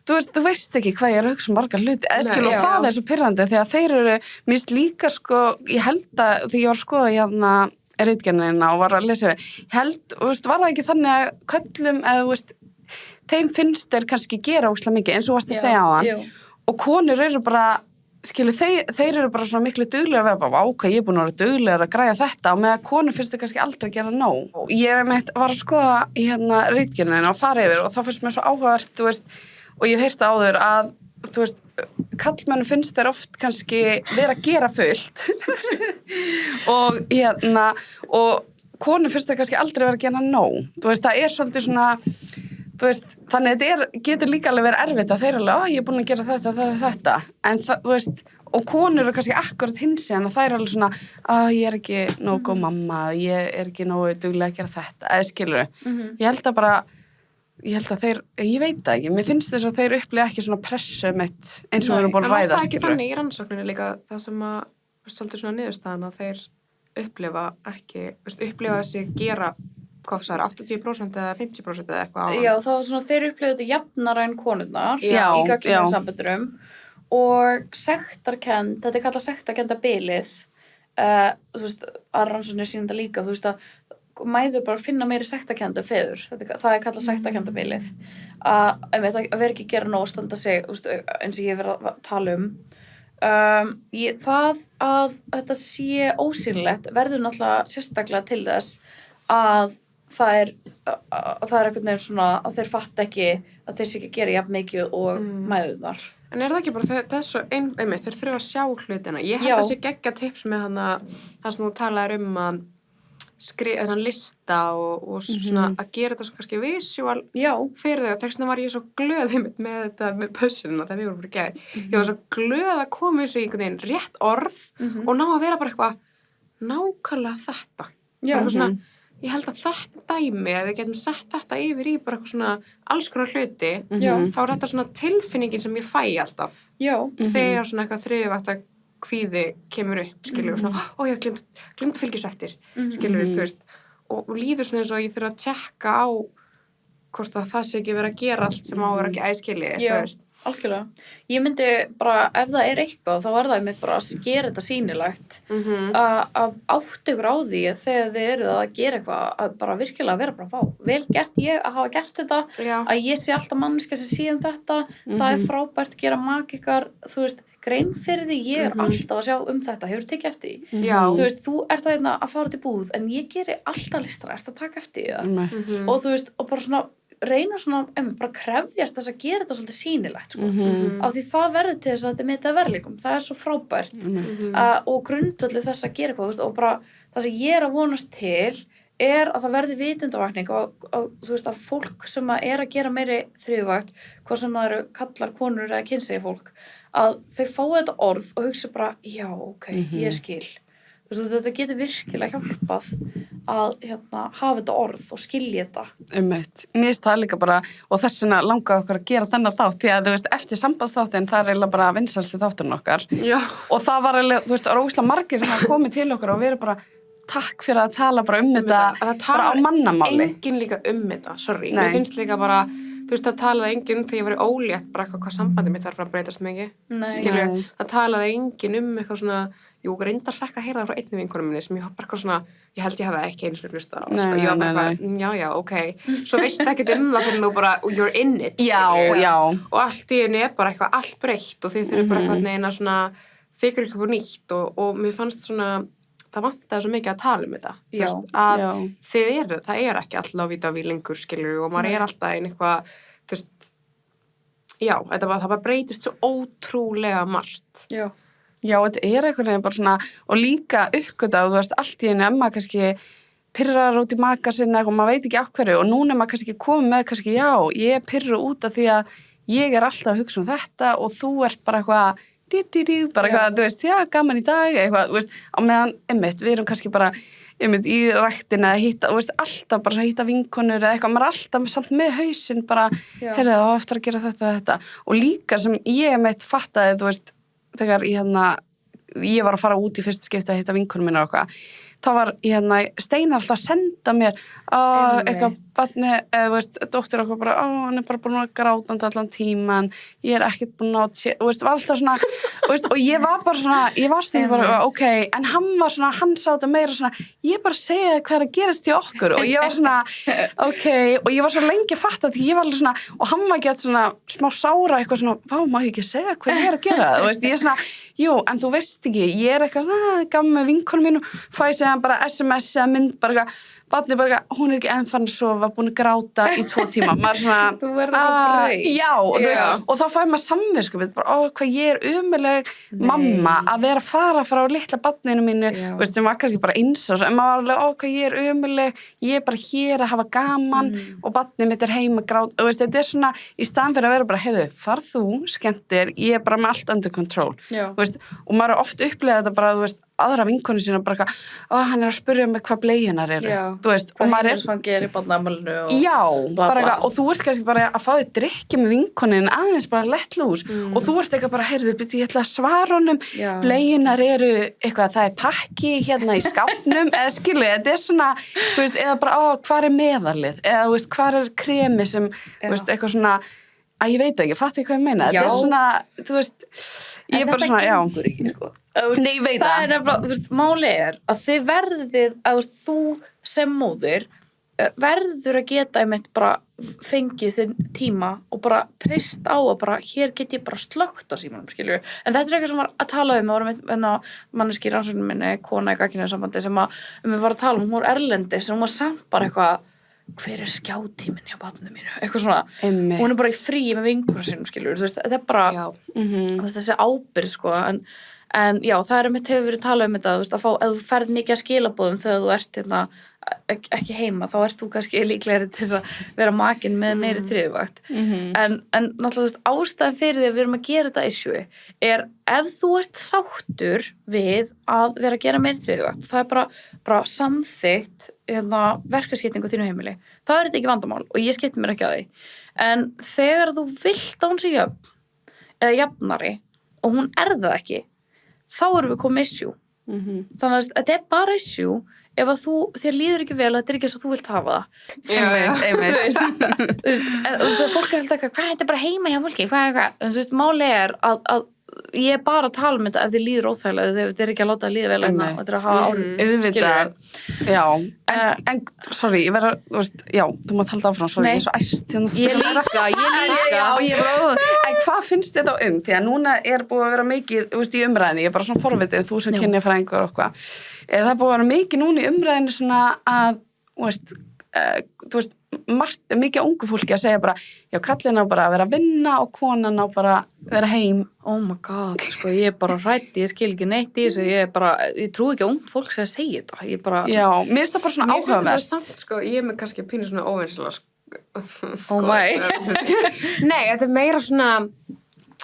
þú veist ekki hvað ég að hugsa margar hluti, eða skilu og það svo pirrandi þegar þeir eru, mér finnst líka sko, ég held að þegar ég var að skoða hérna ritgerðina og var að lesa ég held, þú veist, var það ekki þannig að köllum, eða þú veist þeim finnst þeir kannski gera ógeðslega mikið eins og varst að segja á hann og konur eru bara, skilu, þeir eru bara svona miklu duglega að vera bara, ég er búin að vera duglegar að græja þetta og með að konur finnst þeir kannski aldrei að gera nóg. Og ég var að skoða í hérna ritgerðina og fara yfir og þá finnst mér svo áhugavert, þú veist, og ég hef heyrt áður að, þú veist, kallmennu finnst þeir oft kannski vera að gera fullt og hérna, og konur finnst þeir kannski aldrei vera að gera nóg. Þú veist, það svolítið svona þú veist, þannig að þetta getur líka alveg verið erfitt að þeir alveg, ég er búin að gera þetta, en það, þú veist, og konur eru kannski akkurat hins en það er alveg svona, ég er ekki nógu góð mamma, ég er ekki nógu duglega að gera þetta, eða skilur ég held að þeir, ég veit það ekki, mér finnst þess að þeir upplifa ekki svona pressu mitt eins og við erum búin að ræða, skilur. En var það ekki þannig í rannsókninni líka það sem að, svolítið svona niðurstaðan að þeir upplifa þessi gera hvað það 80% eða 50% eða eitthvað. Já, þá svona þeir upplifðu þetta jafnara en konurnar í gagnkynhneigðum samböndum og sektarkennd, þetta kallað sektarkenndarbilið, þú veist, að rannsóknir sýna þetta líka, þú veist að mæður bara finna meiri sektarkennd en feður, það kallað sektarkenndarbilið, að vera ekki að gera nóg að standa sig, þú veist, eins og ég verið að tala það að þetta sé ósýnilegt verður náttúrulega sérstaklega til þess að það er einhvern veginn svona að þeir fatta ekki að þeir sé ekki að gera jafn mikið og mæðurnar. En það ekki bara þessu einmitt, þeir þurfa að sjá hlutina. Ég held að sé geggja tips með það sem þú talaðir að skrifa þennan lista og svona að gera þetta svona kannski visual fyrir þau. Þess vegna var ég svo glöð með þetta með pössunum þegar við vorum fyrir gær. Ég var svo glöð að koma þessu í einhvern veginn rétt orð og ná að vera bara eitthvað nákvæmlega þetta. Svona, ég held að þetta dæmi, ef við getum sett þetta yfir í bara eitthvað svona alls konar hluti, þá þetta svona tilfinningin sem ég fæ alltaf. Þegar svona eitthvað þriðvægt kvíði kemur upp, skilur við svona, ég glemt fylgjus eftir, skilur við, þú veist, og líður svona eins og ég þurfa að tjekka á hvort að það sé ekki verið að gera allt sem á að vera ekki æskilið, þú veist. Algjörlega. Ég myndi bara, ef það eitthvað, þá var það einmitt bara að skera þetta sýnilegt, að átta ykkur á því þegar þið eruð að gera eitthvað, að bara virkilega vera bara vel gert ég að hafa gert þetta, að ég sé alltaf manneskja sem sé þetta, það frábært að gera ykkar, þú veist, grein fyrir því, ég alltaf að sjá þetta, hefur tekið eftir því. Þú veist, þú ert að fara til búð, en ég geri alltaf listra, að taka eftir því það. Og þú veist, og bara svona, reyna svona, bara krefjast þess að gera þetta svolítið sýnilegt, sko. Af því það verður til þess að þetta meta verðleikum. Það er svo frábært. Og grundvöllur þess að gera eitthvað, og bara það sem ég að vonast til að það verði vitundavakning og þú veist, að fólk sem að gera meiri þriðjuvakt, hvað sem það eru kallar, konur eða kynsegið fólk, að þau fái þetta orð og hugsa bara, já, ok, ég skil. Þú veist, þetta getur virkilega hjálpað að hafa þetta orð og skilja þetta. Mér finnst það líka bara, og þess vegna langaði okkur að gera þennan þátt, því að þú veist, eftir sambandsþáttin, það eiginlega bara vinsælsti þátturinn okkar. Já. Og það var eiginlega, þú veist, ógeðslega margir sem hafa komið til okkur og verið bara takk fyrir að tala bara þetta bara á mannamáli. Enginn líka þetta, sorry. Mér finnst líka bara, þú veist, það talaði enginn þegar ég var ólétt bara hvað sambandi mitt var frá að breytast mikið. Skilur, það talaði enginn eitthvað svona, jú, reyndar fekk að heyra það frá einni vinkonu minni sem ég var bara eitthvað svona, ég held ég hafi ekki einu sinni hlustað á, sko, ég var bara eitthvað, já, ok. Svo veistu ekkert það þegar þú bara, you're in it. Já. Og allt í henni bara eitthvað allt breytt og þið þurfum bara eitthvað neina svona, þykir eitthvað nýtt og mér fannst svona, það vantaði svo mikið að tala þetta. Já. Að það ekki alltaf á víta við lengur, skilur, og maður alltaf eitthvað, þú veist, já, það bara breytist svo ótrúlega margt. Já, þetta einhvern veginn bara svona, og líka uppgöta, þú veist, allt í henni maður kannski pirrar út í maka sinna og maður veit ekki af hverju og núna maður kannski komið með kannski, já, ég pirru út af því að ég alltaf að hugsa þetta og þú ert bara eitthvað bara eitthvað, þú veist, já, gaman í dag eitthvað, þú veist, á meðan, við erum kannski bara, í ræktina eða hitta, þú veist, alltaf bara hitta vinkonur eða eitthvað, maður alltaf samt með hausinn bara, heyrðu það, eftir að gera þetta og líka sem ég fattaði, þú veist, þegar ég var að fara út í fyrsta skipti að hitta vinkonur minna og eitthvað, þá var Steinar alltaf að senda mér eitthvað barni, eða þú veist, dóttir okkur bara, hann bara búin að grátandi allan tíman, ég ekkert búin að þú veist, var alltaf svona, þú veist, og ég var bara svona, ég var stundum bara, ok, en hann var svona, hann sá þetta meira svona, ég bara segja hvað að gerast í okkur og ég var svona, ok, og ég var svo lengi að fatta því ég var alveg svona, og hann var gett svona smá sára eitthvað svona, vá, má ég ekki segja hvað ég að gera, þú veist, ég svona, jú, en þú veist ekki, ég eitthvað, gaman með vinkonum mínum, fæ segja bara SMS eða mynd bara barnið bara, hún ekki enn fann að sofa, búin að gráta í 2 tíma. Maður svona, þú verður að breyta. Já, og þá fæ maður samviskupið, bara, hvað ég ömurleg mamma að vera að fara frá litla barninu mínu, veist, sem var kannski bara einsás, en maður var alveg, hvað ég ömurleg, ég bara hér að hafa gaman og barnið mitt heima gráta, veist, þetta svona, í staðan fyrir að vera bara, heyrðu, far þú, skemmtir, ég bara með allt under control, veist, og maður oft upplegað þetta bara, þú veist, aðra vinkonu sína bara eitthvað, hann að spyrja mig hvað bleiunar eru, þú veist, og maður heimilisfangir í barnaafmælinu og já, bara eitthvað, og þú ert kannski bara að fá þig drykki með vinkonin aðeins bara let loose og þú ert eitthvað bara, heyrðu, byrju, ég ætla að svara honum, bleiunar eru eitthvað, það pakki hérna í skápnum eða skilu, þetta svona, þú veist, eða bara, hvar meðalið, eða þú veist, hvar kremi sem, þú veist, eitthvað svona að ég veit ekki, fatti hvað ég meina þetta svona, þú veist ég bara svona, já ekki, sko. Nei, ég veit það er nefnilega, þú veist, máli að þið verðið, að þú sem móðir verður að geta einmitt bara fengið þinn tíma og bara treyst á að bara, hér get ég bara slökkt á símanum, skilju, en þetta eitthvað sem var að tala við var manneski rannsóknum minni, kona í gagnkynhneigðu sambandi sem við var að tala hún var erlendis, sem hún var samt bara eitthvað hver skjátíminn hjá barninu mínu, eitthvað svona hún bara í fríi með vinkunum sínum, skilur, þú veist, þetta bara þú veist, þessi ábyrgð, sko, en já, það hefur verið talað þetta, þú veist, að fá, ef þú ferð mikið að skilaboðum þegar þú ert ekki heima, þá ert þú kannski líklegri til þess að vera makinn með meiri þriðjuvakt, en náttúrulega, þú veist, ástæðan fyrir því að við erum að gera þetta issue, ef þú ert sáttur við að vera að gera meiri þriðjuvakt, það er bara samþykkt verkaskiptingu þínu heimili, það er þetta ekki vandamál og ég skipti mér ekki að því, en þegar þú vilt að hún sé jöfn eða jafnari og hún það ekki, þá erum við komið issue. Þannig að þetta er bara issue ef að þér líður ekki vel, þetta er ekki eins og þú vilt hafa það. Þú veist, fólk alltaf eitthvað, hvað er þetta bara heima hjá fólki? Hvað er eitthvað? En þú veist, máli að ég er bara að tala um þetta ef þið líður óþægilega, þetta er ekki að láta að líða vel einna, þetta er að hafa auðvitað, já, en sorry, ég verður, þú veist, já, þú mátt halda áfram, sorry, ég er svo æst ég líka en hvað finnst þetta því að núna er búið að vera mikið, þú veist, í umræðinni, ég er bara svona forvitið, þú sem kynjafræðingur og eitthvað, það er búið að vera mikið núna í umræðinni svona að, þú veist, mikið ungu fólki að segja bara, já, kallinn á bara að vera að vinna og konan á bara að vera heim. Oh my god, sko, ég bara hræddi, ég skil ekki neitt í þessu, ég trúi ekki að ungt fólk sem að segja þetta, ég bara... Já, mér finnst það bara svona áhugavert. Mér finnst það samt, sko, ég er með kannski pínu svona óvinnslega, sko. Oh my. Nei, þetta meira svona...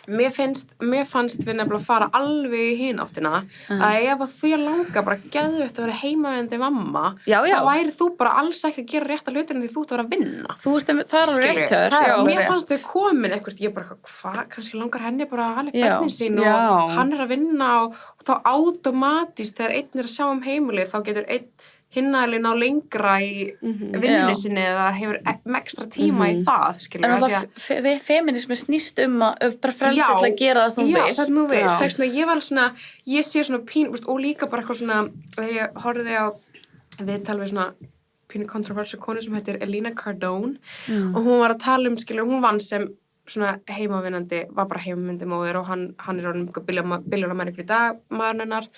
Mér fannst við nefnilega fara alveg í hináttina að ef að þú langar bara geðveitt að vera heimavendi mamma þá væri þú bara alls ekki að gera rétt að hlutina því þú ert að vera að vinna. Það er alveg rétt hjá. Mér fannst þau komin eitthvað, ég bara, hvað, kannski langar henni bara að alveg börnin sín og hann er að vinna og þá automatist þegar einn er að sjá heimilið þá getur einn hinnaðilinn á lengra í vinnunni sinni eða hefur ekstra tíma í það, skilur. En alltaf feminismi snýst að bara frelsi til að gera það sem þú veist. Já, það sem þú veist. Það er svona, ég var svona, ég sé svona pínu, og líka bara eitthvað svona, þegar ég horfði á viðtal við svona pínu kontroversial konu sem heitir Elena Cardone og hún var að tala skilur, hún vann sem svona heimavinnandi, var bara heimavinnandi móðir og hann er orðinn billjónamæringur í dag, maðurinn hennar.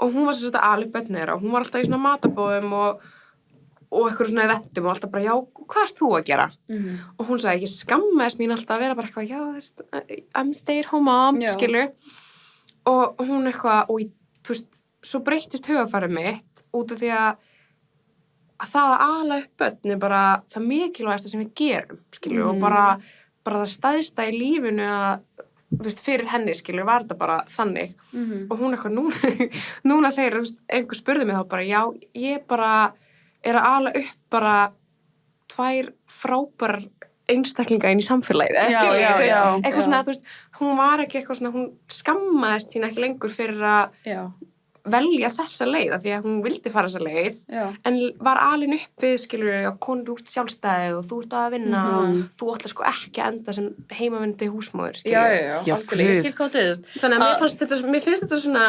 Og hún var að alveg börnir og hún var alltaf í svona matabóðum og eitthvað svona eventum og alltaf bara, já, hvað ert þú að gera? Og hún sagði, ég skammaðist mín alltaf að vera bara eitthvað, já, I'm stay at home mom, skilur. Og hún eitthvað, og þú veist, svo breyttist hugafærið mitt út af því að það að ala upp börn er bara það mikilvægasta sem við gerum, skilur, og bara það stæðsta í lífinu að fyrir henni, skilur, var þetta bara þannig og hún eitthvað núna þegar einhver spurði mig þá bara, já, ég bara er að ala upp bara 2 frábærar einstaklinga inn í samfélagið, skilur, eitthvað svona, þú veist, hún var ekki eitthvað svona, hún skammaðist sín ekki lengur fyrir að velja þessa leið, af því að hún vildi fara þessa leið, en var alin upp við, skilur, að konur út sjálfstæðið og þú ert að vinna og þú ætlar sko ekki að enda sem heimavindi húsmóðir, skilur. Já, algjörlega, ég skil hvað þið. Þannig að mér finnst þetta svona,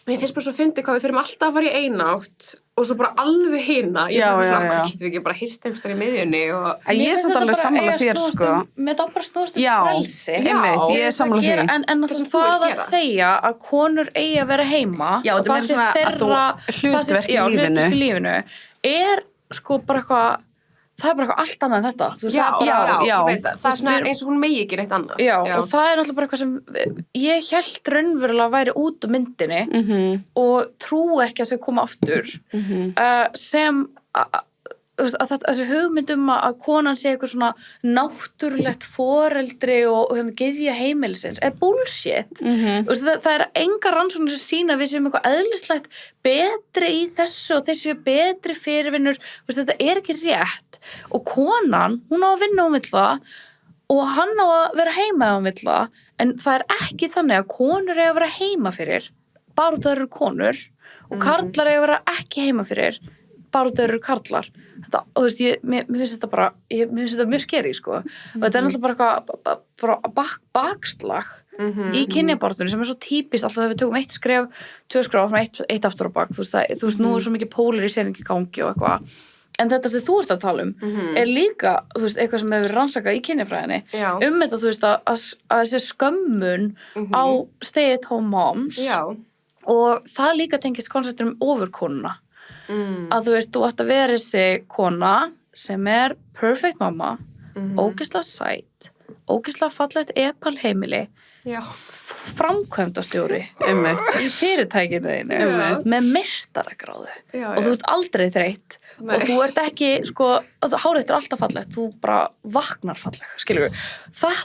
mér finnst bara svo fyndið hvað við þurfum alltaf að fara í eina átt og svo bara alveg hina. Ég bara svona, hvað getum við ekki bara hist einhverstaðar í miðjunni og... Ég er samt alveg sammála þér, sko. Mér það bara snúast frelsi. Já, ég er sammála þér. En það að segja að konur eigi að vera heima og það sé þeirra hlutverk í lífinu er sko bara eitthvað það er bara eitthvað allt annað en þetta. Já, ég veit það. Það er svona eins og hún megi ekki neitt annað. Já, og það er náttúrulega bara eitthvað sem ég hélt raunverulega að væri út úr myndinni og trú ekki að þau koma aftur sem að þessi hugmynd að konan sé eitthvað svona náttúrulegt foreldri og gyðja heimilisins er bullshit. Það er engar rannsóknir sem sýna að við séum eitthvað eðlislegt betri í þessu og þeir séu betri fyrirvinnur. Þetta er ekki rétt. Og konan, hún á að vinna á milli og hann á að vera heima á milli, en það er ekki þannig að konur eiga að vera heima fyrir bara út af þeir eru konur og karlar eiga að vera ekki heima fyrir bara út af þeir eru karlar. Þetta, og þú veist, mér finnst þetta bara, mér finnst þetta mjög skeri, sko. Og þetta er náttúrulega bara bakslag í kynjabaráttunni sem er svo típist alltaf þegar við tökum 1 skref, 2 skref, 1 aftur á bak. Þú veist, nú er svo mikið polarisering í gangi og eitthvað. En þetta sem þú ert að tala er líka, þú veist, eitthvað sem hefur rannsakað í kynjafræðinni. Þetta, þú veist, að þessi skömmun á stay at home moms og það líka tengist konseptur ofurkonuna. Að þú veist, þú ætti að vera þessi kona sem er perfect mamma, ógeðslega sæt, ógeðslega fallegt epal heimili, framkvæmdastjóri í fyrirtækinu þínu með meistaragráðu og þú ert aldrei þreytt og þú ert ekki, sko, hárið er alltaf fallegt, þú bara vaknar falleg, skilur við.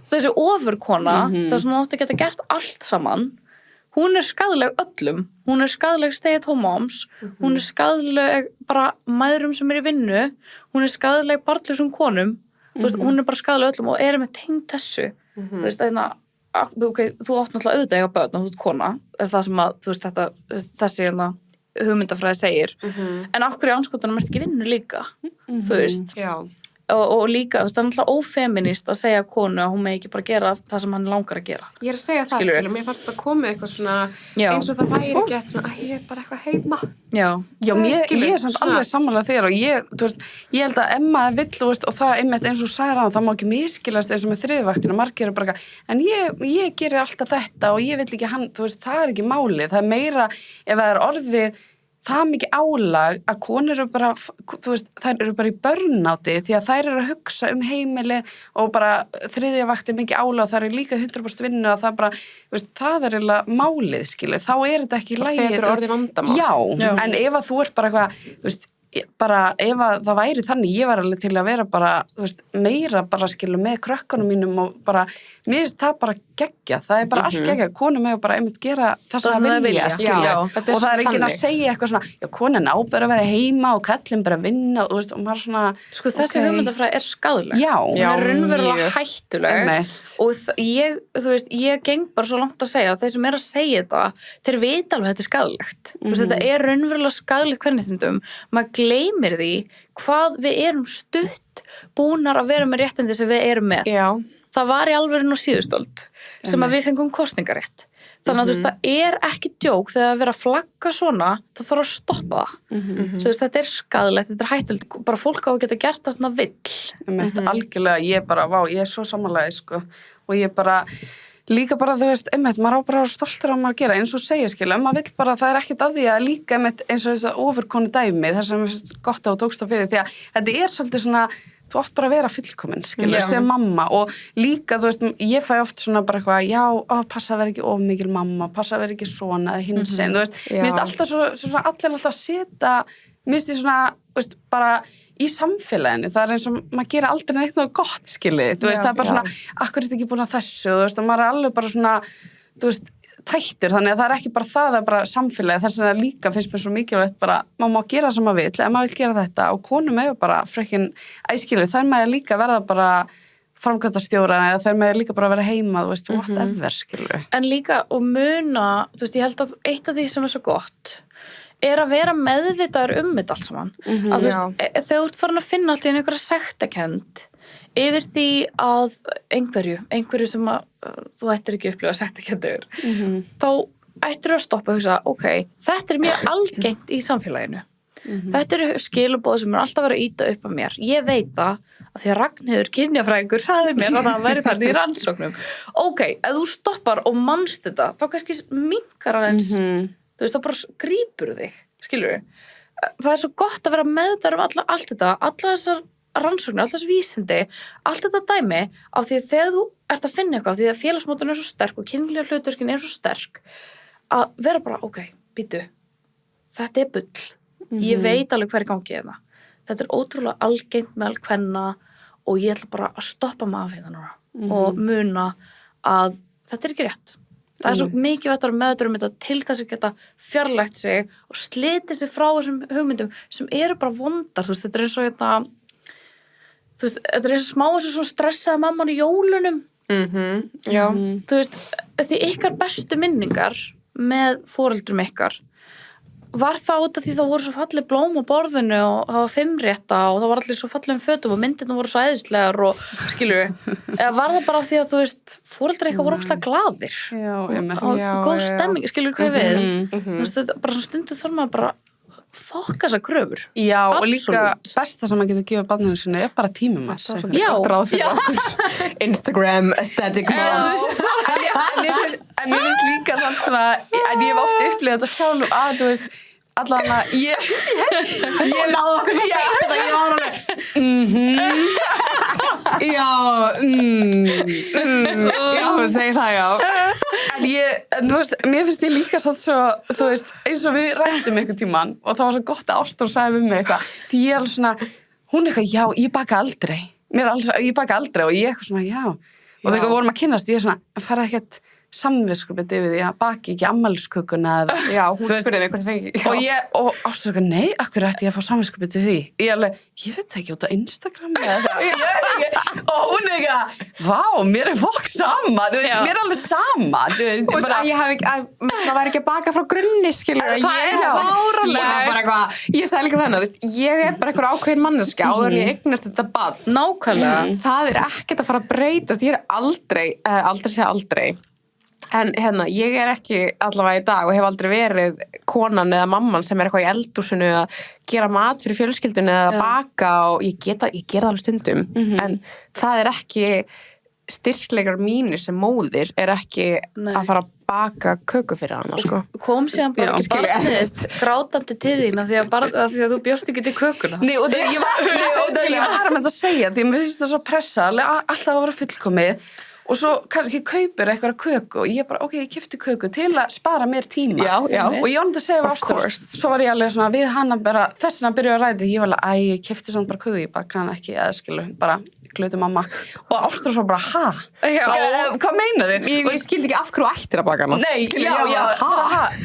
Þessi ofurkona, það sem þú átti að geta gert allt saman, hún er skaðleg öllum, hún er skaðleg stay at home moms, hún er skaðleg bara mæðrum sem er í vinnu, hún er skaðleg barnlausum konum, hún er bara skaðleg öllum og er með tengd þessu. Þú veist, þú átt náttúrulega auðvitað eiga börn og þú ert kona, er það sem að, þú veist, þessi hugmyndafræði segir, en af hverju anskotanum ert ekki í vinnu líka, þú veist. Og líka, það er náttúrulega ófeminist að segja konu að hún megi ekki bara gera það sem hann langar að gera. Ég er að segja það, skilur, mér fannst þetta komið eitthvað svona, eins og það væri gett svona, að ég er bara eitthvað heima. Já, ég er samt alveg sammála þér og þú veist, ég held að Emma vill, þú veist, og það einmitt eins og sagði hann, það má ekki miskilast eins og með þriðvaktina, margir eru bara, en ég gerir alltaf þetta og ég vill ekki hann, þú veist, það er ekki málið, það er meira ef það er orðið það mikið álag að konur eru bara, þú veist, þær eru bara í börnáti því að þær eru að hugsa heimili og bara þriðja vakt mikið álag og þær eru líka 100% vinnu og það bara, þú veist, það eiginlega málið, skilu, þá þetta ekki í lagi. Það orðið vandamál. Já, en ef að þú bara eitthvað, þú veist, bara ef að það væri þannig, ég var alveg til að vera bara, þú veist, meira bara skilu með krökkunum mínum og bara, mér finnst það bara geggja, það bara allt geggja, konum hefur bara einmitt gera það sem það vilja, skilu, og það enginn að segja eitthvað svona, já, konan ábæður að vera heima og kallinn bara að vinna og þú veist, og maður svona, sko, þessi hugmyndafræði skaðleg. Já, raunverulega hættuleg og þú veist, ég geng bara svo langt að segja, þeir sem að segja þetta, þeir vita alveg þetta skaðlegt. Þetta raunverulega skaðlegt kvenréttindum, maður gleymir því hvað við erum stutt búnar að vera með réttindi sem við erum með. Já. Það var í alvörinu og síðustöld sem að við fengum kosningarétt. Þannig að þú veist, það ekki djók þegar að vera að flagga svona, það þarf að stoppa það. Þú veist, þetta skaðlegt, þetta hættulegt, bara fólk á að geta gert það svona vill. Algjörlega, ég svo samanlega, sko, og ég bara líka bara, þú veist, maður á bara stoltur að maður gera, eins og segja, skilja, maður vill bara, það ekkert að því að líka eins og þess að ofurkonu dæmi, þar sem er gott að þú tókst það fyrir, því að þetta svolítið svona, þú átt bara að vera fullkomin, skilja, sem mamma og líka, þú veist, ég fæ oft svona bara eitthvað, já, passa að vera ekki of mikil mamma, passa að vera ekki svona eða hinsegin, þú veist, mér finnst alltaf svona, allir alltaf að setja, mér finnst því svona, þú veist, bara í samfélaginu, það eins og maður gera aldrei neitt náttúrulega gott, skiljið, þú veist, það bara svona, akkur ekki búin að þessu, þú veist, og maður alveg bara svona, þú veist, tættur, þannig að það ekki bara það bara samfélagi, þess að líka finnst mér svo mikilvægt bara, maður má gera sem maður vill, maður vill gera þetta og konum bara frekkin æskilur, þær maður líka verða bara framkvæmdastjóra eða þær maður líka bara vera heima, þú veist, whatever, skilur. En líka, og muna, þú veist, ég held að eitt af því sem svo gott að vera meðvitaður þetta allt saman. Að þú veist, þegar þú ert farin að finna alltaf í einhverja sektarkennd yfir því að einhverju sem að þú ættir ekki upplifa sektarkendur, þá ættir að stoppa og hugsa, ok, þetta mjög algengt í samfélaginu. Þetta skilaboð sem alltaf verið að ýta upp að mér. Ég veit það að því að Ragnheiður kynjafræðingur sagði mér að það væri þannig í rannsóknum. Ok, ef þú stoppar og manst þetta, þá kannski minnkar aðeins, þú veist, þá bara grípur þig, skilur. Það svo gott að vera meðvitaður allt þetta, allar þessar rannsóknir, allar þessar vísindi, allt þetta dæmi, af því að þegar þú ert að finna eitthvað, því að félagsmótun svo sterk og kynlega hlutverkin svo sterk, að vera bara, ok, býtu, þetta bull, ég veit alveg hver gangi hérna. Þetta ótrúlega algengt með kvenna og ég ætla bara að stoppa maður fyrir það núna og muna að þetta ekki rétt. Það svo mikið vettar meðutur þetta til þess að geta fjarlægt sig og slitið sig frá þessum hugmyndum sem bara vondar, þú veist, þetta eins og þetta, þú veist, þetta eins og smá eins og svona stressaði mamman í jólunum. Já. Þú veist, því ykkar bestu minningar með foreldrum ykkar var það út af því það voru svo fallið blóm á borðinu og það var 5 rétta og það var allir svo fallið fötum og myndirna voru svo æðislegar og skilur, eða var það bara því að þú veist, foreldrar eitthvað voru ókslega glaðir og góð stemming, skilur hvað við þú veist, þetta bara svona stundu þarf maður bara fokka þessar kröfur. Já, og líka besta sem maður getur gefið barninu sinu bara tímum að Instagram, aesthetic moms. En mér finnst líka samt svona, en ég hef oft upplifað þetta sjálf að, þú veist, allavega ég náðu okkur svo beitt þetta, ég var alveg já, segi það, já. En þú veist, mér finnst ég líka samt svo, þú veist, eins og við rættum einhvern tímann og það var svo gott að Ástþór sagði við mig eitthvað, því ég alveg svona, hún eitthvað, já, ég baka aldrei, ég baka aldrei og ég eitthvað svona, já, og þegar við vorum að kynnast, ég svona, ferði ekkert samviskupið yfir því að baki ekki ammæliskökuna eða, já, hún spurði mig hvort það fengi og Ástþór eitthvað, nei, akkur ætti ég að fá samviskupið til því ég veit það ekki út á Instagram eða og hún eitthvað, vá, mér fokk sama, þú veist, mér alveg sama, þú veist, ég bara, ég hef ekki, það væri ekki að baka frá grunni, skilur, það fáránlegt, ég sagði líka þennan, þú veist, ég bara einhver ákveðin manneskja áður en ég eignast þetta barn, nákvæmlega, það ekkert að fara að breytast, ég aldrei en hérna, ég ekki allavega í dag og hef aldrei verið konan eða mamman sem eitthvað í eldhúsinu að gera mat fyrir fjölskyldunni eða baka og ég gera það alveg stundum en það ekki styrkleikar mínir sem móðir ekki að fara að baka köku fyrir hana, sko. Kom síðan bara barnið grátandi til þín af því að þú bjóst ekki til kökuna. Nei, og ég var með að segja, því mér finnst það svo pressa, alltaf að vera fullkomið, og svo kannski kaupir eitthvað köku og ég bara, ok, ég keypti köku til að spara mér tíma. Já. Og ég var að segja Ástór, svo var ég alveg svona við hana bara, þess vegna byrjuði að ræða, ég var alveg, ég keypti samt bara köku, ég baka hana ekki, eða skilu, bara glötu mamma. Og Ástór svo bara, hvað meinar þið? Ég skildi ekki af hverju ættir að baka hana. Nei,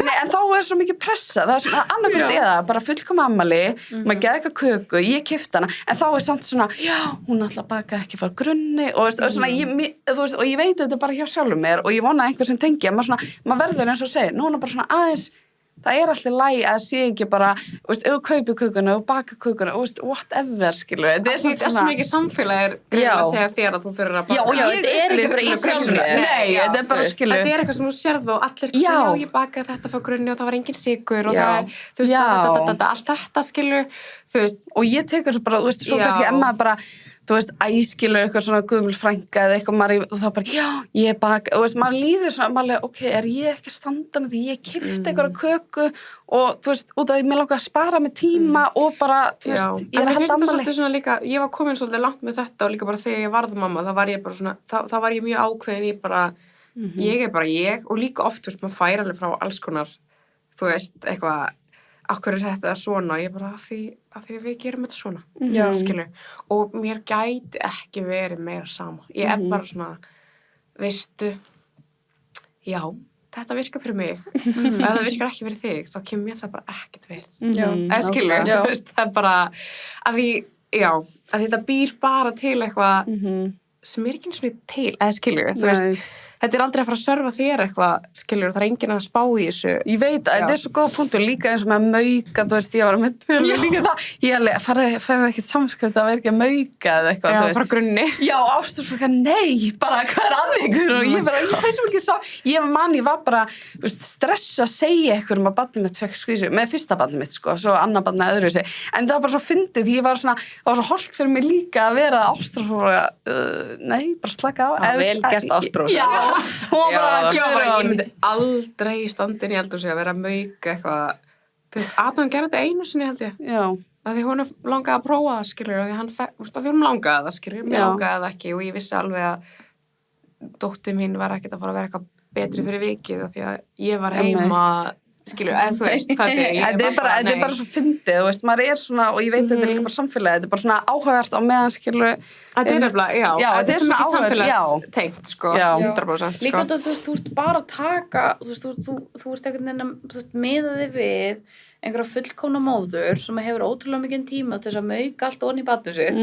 Nei, en þá svo mikið pressa, það svona annarkvæmt eða, bara fullkoma ammali, maður geði eitthvað köku, ég keypti hana, en þá samt svona, hún ætla að baka ekki frá grunni, og svona, og ég veit þetta bara hjá sjálfum mér og ég vona einhver sem tengja, maður verður eins og segir, núna bara svona aðeins, það alltaf læg að sé ekki bara, ef þú kaupir kökuna og baka kökuna, whatever, skilu. Það svo mikið samfélag greið að segja þér að þú fyrir að baka. Já, og þetta ekki bara í sjálfum mér. Nei, þetta bara, skilu. Þetta eitthvað sem þú sérð og allir, ég baka þetta frá grunni og það var engin sykur og það þú veist, allt þetta, skilu, þú veist. Og ég tekur svo bara, þú veist, svo kannski Emma bara, þú veist, æskilur eitthvað svona gömul frænka eða eitthvað maður, og þá bara, ég baka, og þú veist, maður líður svona, maður, ok, ég ekki að standa með því, ég keypti eitthvað köku og, þú veist, út af því mér langar að spara með tíma og bara, þú veist, ég að halda ammali. Svona líka, ég var komin svolítið langt með þetta og líka bara þegar ég varð mamma, þá var ég bara svona, þá var ég mjög ákveðin í bara, ég bara ég, og líka oft, þú veist, maður fær alveg frá alls konar, þú veist, eitthvað, akkur þetta svona, ég bara, að því við gerum þetta svona, skilur, og mér gæti ekki verið meira sama. Ég bara svona, veistu, já, þetta virkar fyrir mig, ef það virkar ekki fyrir þig, þá kemur mér það bara ekkert við. Eða skilur, þú veist, það bara, að þetta býr bara til eitthvað sem ekki eins og til, eða skilur, þú veist, þetta aldrei að fara að serva þér eitthvað, skiljur, það enginn að spá í þessu. Ég veit að þetta svo góð punktur, líka eins og með mauka, þú veist, ég var að mynda líka það. Ég farið ekkert samskrift að vera ekki að mauka eða eitthvað, þú veist. Já, frá grunni. Já, Ástór bara, nei, bara, hvað að ykkur? Og ég bara, ég var bara, þú veist, stressa að segja ykkur að barnið mitt fekk skvísu, með fyrsta barnið mitt, sko, svo annað barnið öðru sig. En það var bara svo fyndið, ég var svona, það var svo holdt fyrir mig líka að vera Ástór, nei, bara slaka á. Vel gert, Ástór. Hún bara, ég myndi aldrei standin í eldhúsi að vera að mauka eitthvað, þú veist, Adam gerði þetta einu sinni held ég, að því hún langaði að prófa það, skilur, að því hún langaði það, skilur, mér langaði það ekki og ég vissi alveg að dóttir mín var ekkert að fara að vera eitthvað betri fyrir vikið af því að ég var heima, skilur, eða þú veist, þetta er bara svo fyndið, þú veist, maður svona, og ég veit þetta er líka bara samfélagið, þetta er bara svona áhugavert á meðan, skilur, þetta er nefnilega, þetta er svona samfélagstengt, sko, 100%, sko. Líka þú veist, þú ert bara að taka, þú ert einhvern veginn, þú veist, miðaði við einhverja fullkomna móður sem hefur ótrúlega mikið tíma til þess að mauka allt onni í barnið sitt,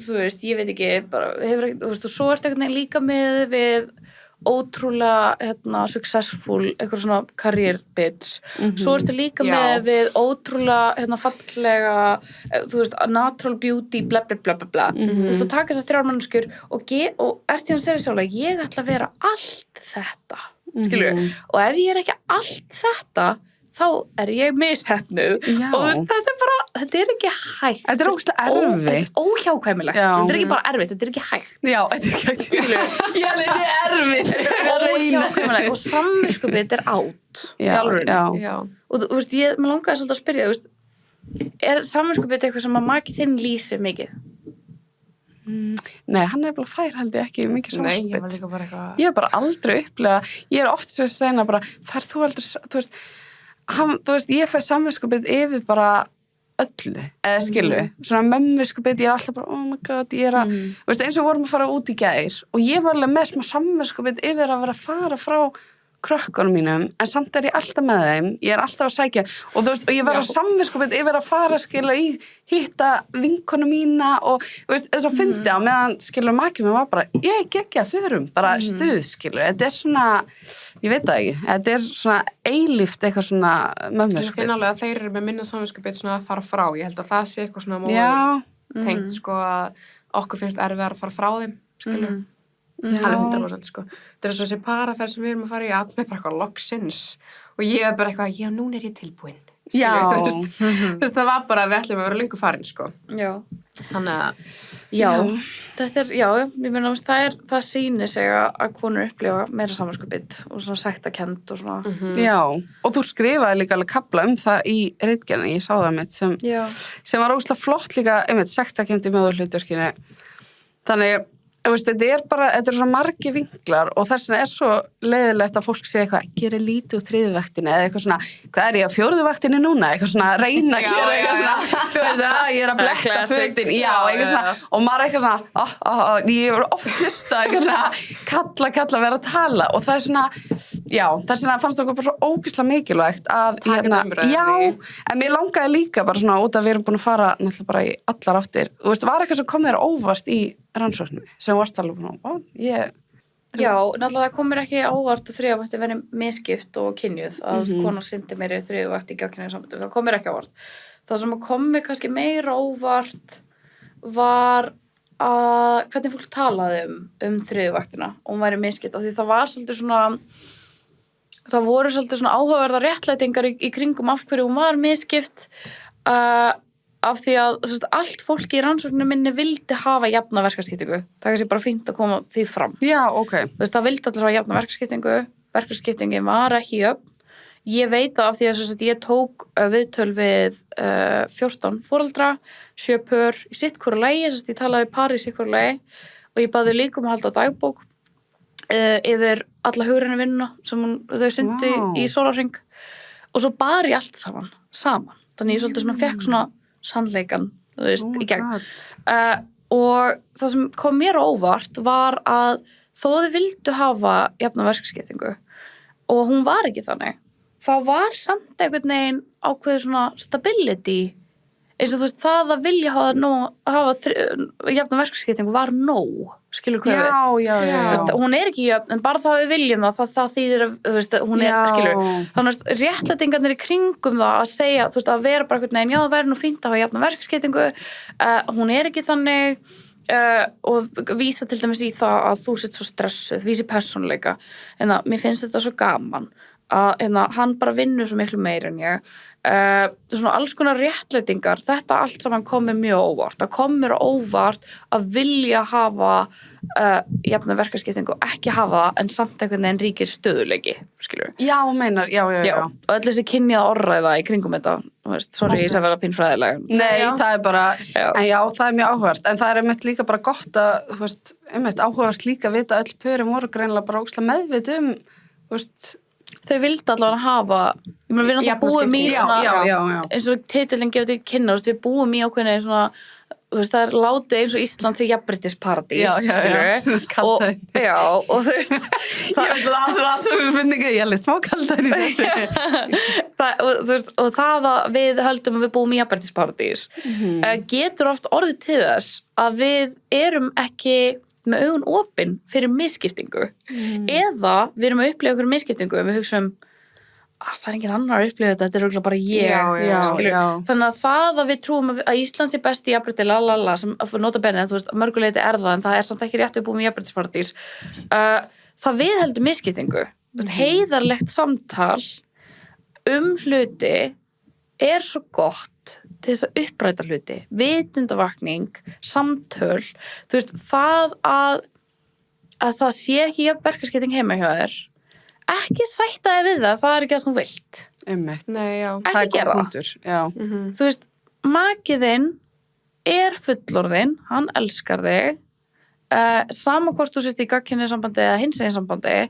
þú veist, ég veit ekki, bara, þú veist, og svo ert einhvern veginn líka miðaði við ótrúlega successful eitthvað svona career bitch svo ertu líka með við ótrúlega fallega þú veist, natural beauty bla bla bla bla bla þú veist, og taka þessar 3 manneskjur og ert síðan að segja sjálf ég ætla að vera allt þetta skilur, og ef ég ekki allt þetta þá ég misheppnuð og þú veist, þetta bara, þetta ekki hægt. Þetta ógeðslega erfitt. Þetta óhjákvæmilegt. Þetta ekki bara erfitt, þetta ekki hægt. Já, þetta ekki hægt. Já, þetta erfitt. Óhjákvæmilegt og samviskubit átt. Já. Og þú veist, mér langaði svolítið að spyrja, þú veist, samviskubit eitthvað sem að maki þinn lýsir mikið? Nei, hann bara fær held ég ekki mikið samviskubit. Nei, ég var líka bara eitthvað. Ég bara aldrei upplega, ég oft svo að segna bara, fær þú aldrei, þú veist, ég fæ samviskubit yfir bara öllu, eða skilu svona mömmuskubit, ég alltaf bara oh my god, ég að, veist, eins og vorum að fara út í gær og ég var alveg með smá samviskubit yfir að vera að fara frá krökkunum mínum, en samt ég alltaf með þeim, ég alltaf að sækja og þú veist, og ég var að samviskubit yfir að fara skilja í hitta vinkonu mína og þú veist, þess að fyndi á meðan skilja makið mér var bara, ég ekki að förum bara stuð skilja, þetta svona ég veit það ekki, þetta svona eilíft eitthvað svona mömmuskubit. Ég finn alveg að þeir eru með minna samviskubit svona að fara frá, ég held að það sé eitthvað svona móður tengt sko að okkur finnst erfiðar að fara frá þeim skilja. Alveg 100% sko. Þetta þessi paraferð sem við erum að fara í að með bara eitthvað loksins og ég bara eitthvað, já, núna ég tilbúin það var bara að við ætlum að vera löngu farin, sko. Já. Þannig að, þetta ég meina, það sýnir sig að konur upplifa meira samanskupið og svona sektakend og svona. Já, og þú skrifaði líka alveg kafla það í ritgerðinni, ég sá það mitt sem var ógeðslega flott líka, sektakend í möðurhlutverkinu. Þannig, þetta er svo margir vinklar og þess vegna er svo leiðilegt að fólk segja eitthvað, gerir lítið úr þriðju vaktinni eða eitthvað svona, hvað er ég á fjórðu vaktinni núna? Eitthvað svona, reyna að gera eitthvað svona, þú veist það, ég er að blekka fötin, eitthvað svona, og maður er eitthvað svona, ég er oft hlusta eitthvað svona, kalla vera að tala og það er svona, það er svona, fannst okkur bara svo ógeðslega mikilvægt að, en mér langaði líka bara svona út að við erum búin að fara náttúrulega bara í allar áttir, þú veist, var eitthvað sem kom þér óvart í rannsókninni sem varst alveg búin Já, náttúrulega það komur ekki ávart að þriðja vakti verið misskipt og kynjuð að konar syndi meiri þriðju vakti í gagnkynhneigðu sambandi, það komur ekki ávart. Það sem kom mér kannski meira óvart var að hvernig fólk talaði þriðju vaktina og hún væri misskipt af því það var svolítið svona það voru svolítið svona áhugaverðar réttlætingar í kringum af hverju hún var misskipt af því að allt fólki í rannsókninu minni vildi hafa jafna verkaskiptingu. Það er kannski bara fínt að koma því fram. Já, ok. Það vildi allir hafa jafna verkaskiptingu. Verkaskiptingin var ekki jöfn. Ég veit það af því að ég tók viðtöl við 14 foreldra, 7 pör í sitt hvora lagi, ég talaði par í sitt hvora lagi og ég baði líka að halda dagbók yfir alla hugrænu vinnuna sem þau syndu í sólarhring og svo bar ég allt saman. Þannig ég svolítið svona fekk svona sannleikan, þú veist, í gegn. Og það sem kom mér óvart var að þó þau vildu hafa jafna verkaskiptingu og hún var ekki þannig, þá var samt einhvern veginn ákveðið svona stability, eins og þú veist, það að vilja hafa jafna verkaskiptingu var nóg, skilur hvað við. Já. Veist, hún er ekki jöfn, en bara þá við viljum það þýðir að, þú veist, hún er, skilur. Þannig að réttlætingarnir í kringum það að segja, þú veist, að vera bara einhvern veginn, það væri nú fínt að hafa jafna verkaskiptingu, hún er ekki þannig, og vísa til dæmis í það að þú sett svo stressuð, vísi persónuleika, en að mér finnst þetta svo gaman, að hann bara vinnur svo miklu meira en ég, svona alls konar réttlætingar, þetta allt saman kom mér mjög óvart. Það kom mér óvart að vilja hafa jafna verkaskiptingu og ekki hafa það en samt einhvern veginn ríkir stöðuleiki, skilur. Já, meinar, já. Og öll þessi kynjað orðræða í kringum þetta, veist, sorry, ég sé að vera pínfræðilega. Nei, það er bara, en það er mjög áhugavert, en það er einmitt líka bara gott að, þú veist, einmitt áhugavert líka að vita að öll pörum voru greinilega bara ógeðslega meðvit þú veist, þau vildi allavega hafa, ég meina við náttúrulega búum í svona, eins og titillin gefur til kynna, við búum í ákveðinni svona, þú veist, það er látið eins og Ísland því jafnréttisparadís, kaldæðin. Og þú veist, ég veit að það er spurningu, ég er smá kaldæðin í þessu. og það að við höldum að við búum í jafnréttisparadís, getur oft orðið til þess að við erum ekki með augun opin fyrir misskiptingu eða við erum að upplifa okkur misskiptingu en við hugsaum það er engin annar að upplifa þetta er bara ég þannig að það að við trúum að Ísland sé best í jafnrétti sem nota benni, þú veist, mörguleiti er það en það er samt ekki rétt við búum í jafnréttisparadís það viðheldur misskiptingu heiðarlegt samtal hluti er svo gott til þess að uppræta hluti, vitundavakning, samtöl, þú veist, það að það sé ekki verkaskipting heima hjá þér, ekki sætta þig við það er ekki það sem þú vilt. Einmitt. Nei, já. Ekki gera það. Þú veist, makiðinn er fullorðinn, hann elskar þig, sama hvort þú sést í gagnkynhneigðu sambandi eða hinsegin sambandi,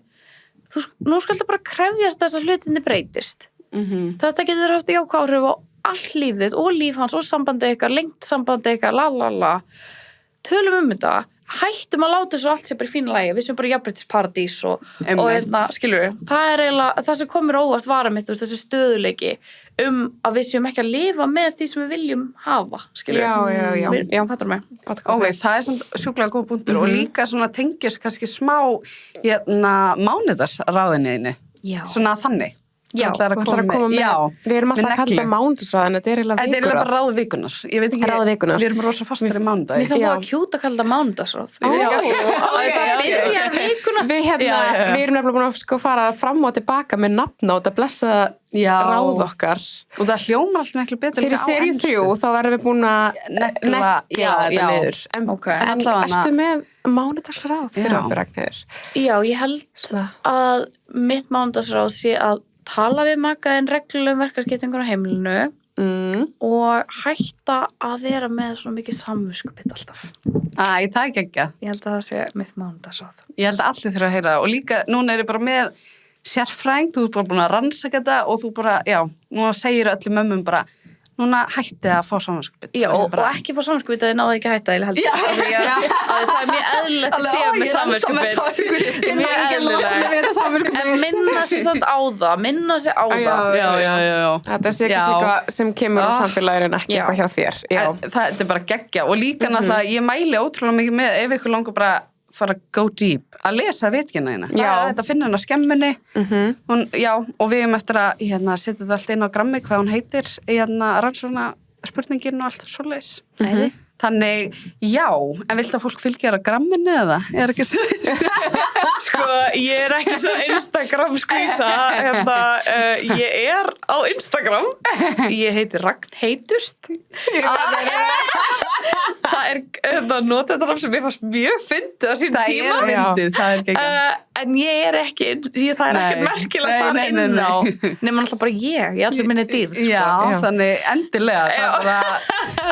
nú skal það bara krefjast þess að hlutinni breytist. Þetta getur haft jákvæð áhrif á allt líf þitt og líf hans og sambandi ykkar, lengt sambandi ykkar, tölum þetta, hættum að láta þessu allt sé bara í fína lagi, við sem bara jafnréttisparadís og skilur við, það er eiginlega, það sem komur óvart vara mitt, þessi stöðuleiki að við séum ekki að lifa með því sem við viljum hafa, skilur við. Já, fattar mig. Ok, það er svona sjúklega góð punktur og líka svona tengist kannski smá mánudagsráðinniðinu, svona þannig. Já, þú ætlar Þú ætlar að koma með, við erum alltaf að kalla þetta mánudagsráð en þetta er eiginlega Þetta er vikuráð. bara ráð vikunar. Ég veit ekki, Ráð vikunar. við erum rosa fastar í Mér mánudagi. sem Já. búið að kjúta að kalla þetta mánudagsráð. Ó, Það byrjar vikuna. Við erum nefnilega búin að sko fara fram og tilbaka með nafn á þetta blessa ráð okkar. Og það hljómar alltaf miklu betur Fyrir líka á seríu ensku. 3 þá verðum við búin að Negla- negla þetta já. niður. En, Ok. en Allavega- ertu með mánudagsráð fyrir Já. okkur, Ragnheiður? Já, ég held Svona. að mitt mánudagsráð sé að tala við makaðin reglulegum verkarskiptingur á heimilinu og hætta að vera með svona mikið samviskupið alltaf. Æ, það er geggjað. Ég held að það sé mitt mánudagsráð. Ég held að allir þurfa að heyra það. Og líka, núna er ég bara með sérfræðing, þú ert bara búin að rannsaka þetta og þú bara, núna segir öllu mömmum bara, núna hætti að fá samanskupið. Já, og ekki fá samviskupið að þið náðu ekki að hætta eða heldur. Að það er mjög eðlilegt að sé með samviskupið. Mjög eðlilegt. En minna sér samt á það, Já. Þetta sé ekki eitthvað sem kemur á samfélaginu en ekki eitthvað hjá þér. Já. Þetta er bara geggja og líka náttúrulega, ég mæli ótrúlega mikið með ef ykkur langar bara fara go deep, að lesa ritkina þína. Það er þetta að finna henn á skemmunni. Hún, og við erum eftir að setja þetta allt inn á grammi, hvað hún heitir, rannsókna spurningin og allt svoleiðis. Þannig, en vilt að fólk fylgja þér á gramminu eða? Ég er ekki svo Sko, ég er ekki svo Instagram skvísa. Ég er á Instagram. Ég heiti Ragnheitust. Það er notendanafn sem ég fannst mjög fyndið á sínum tíma. Það er fyndið, það er geggjað. En ég er ekki, það er ekkert merkilegt þar inn á. Nefnum alltaf bara ég allir minni dýrð. Sko. Já, þannig endilega. Það er bara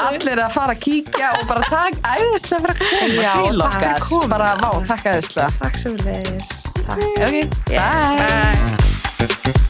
allir að fara að kíkja og bara takk æðislega fyrir að koma til okkar. Bara, takk æðislega. Takk svo leiðis. Ok, bye.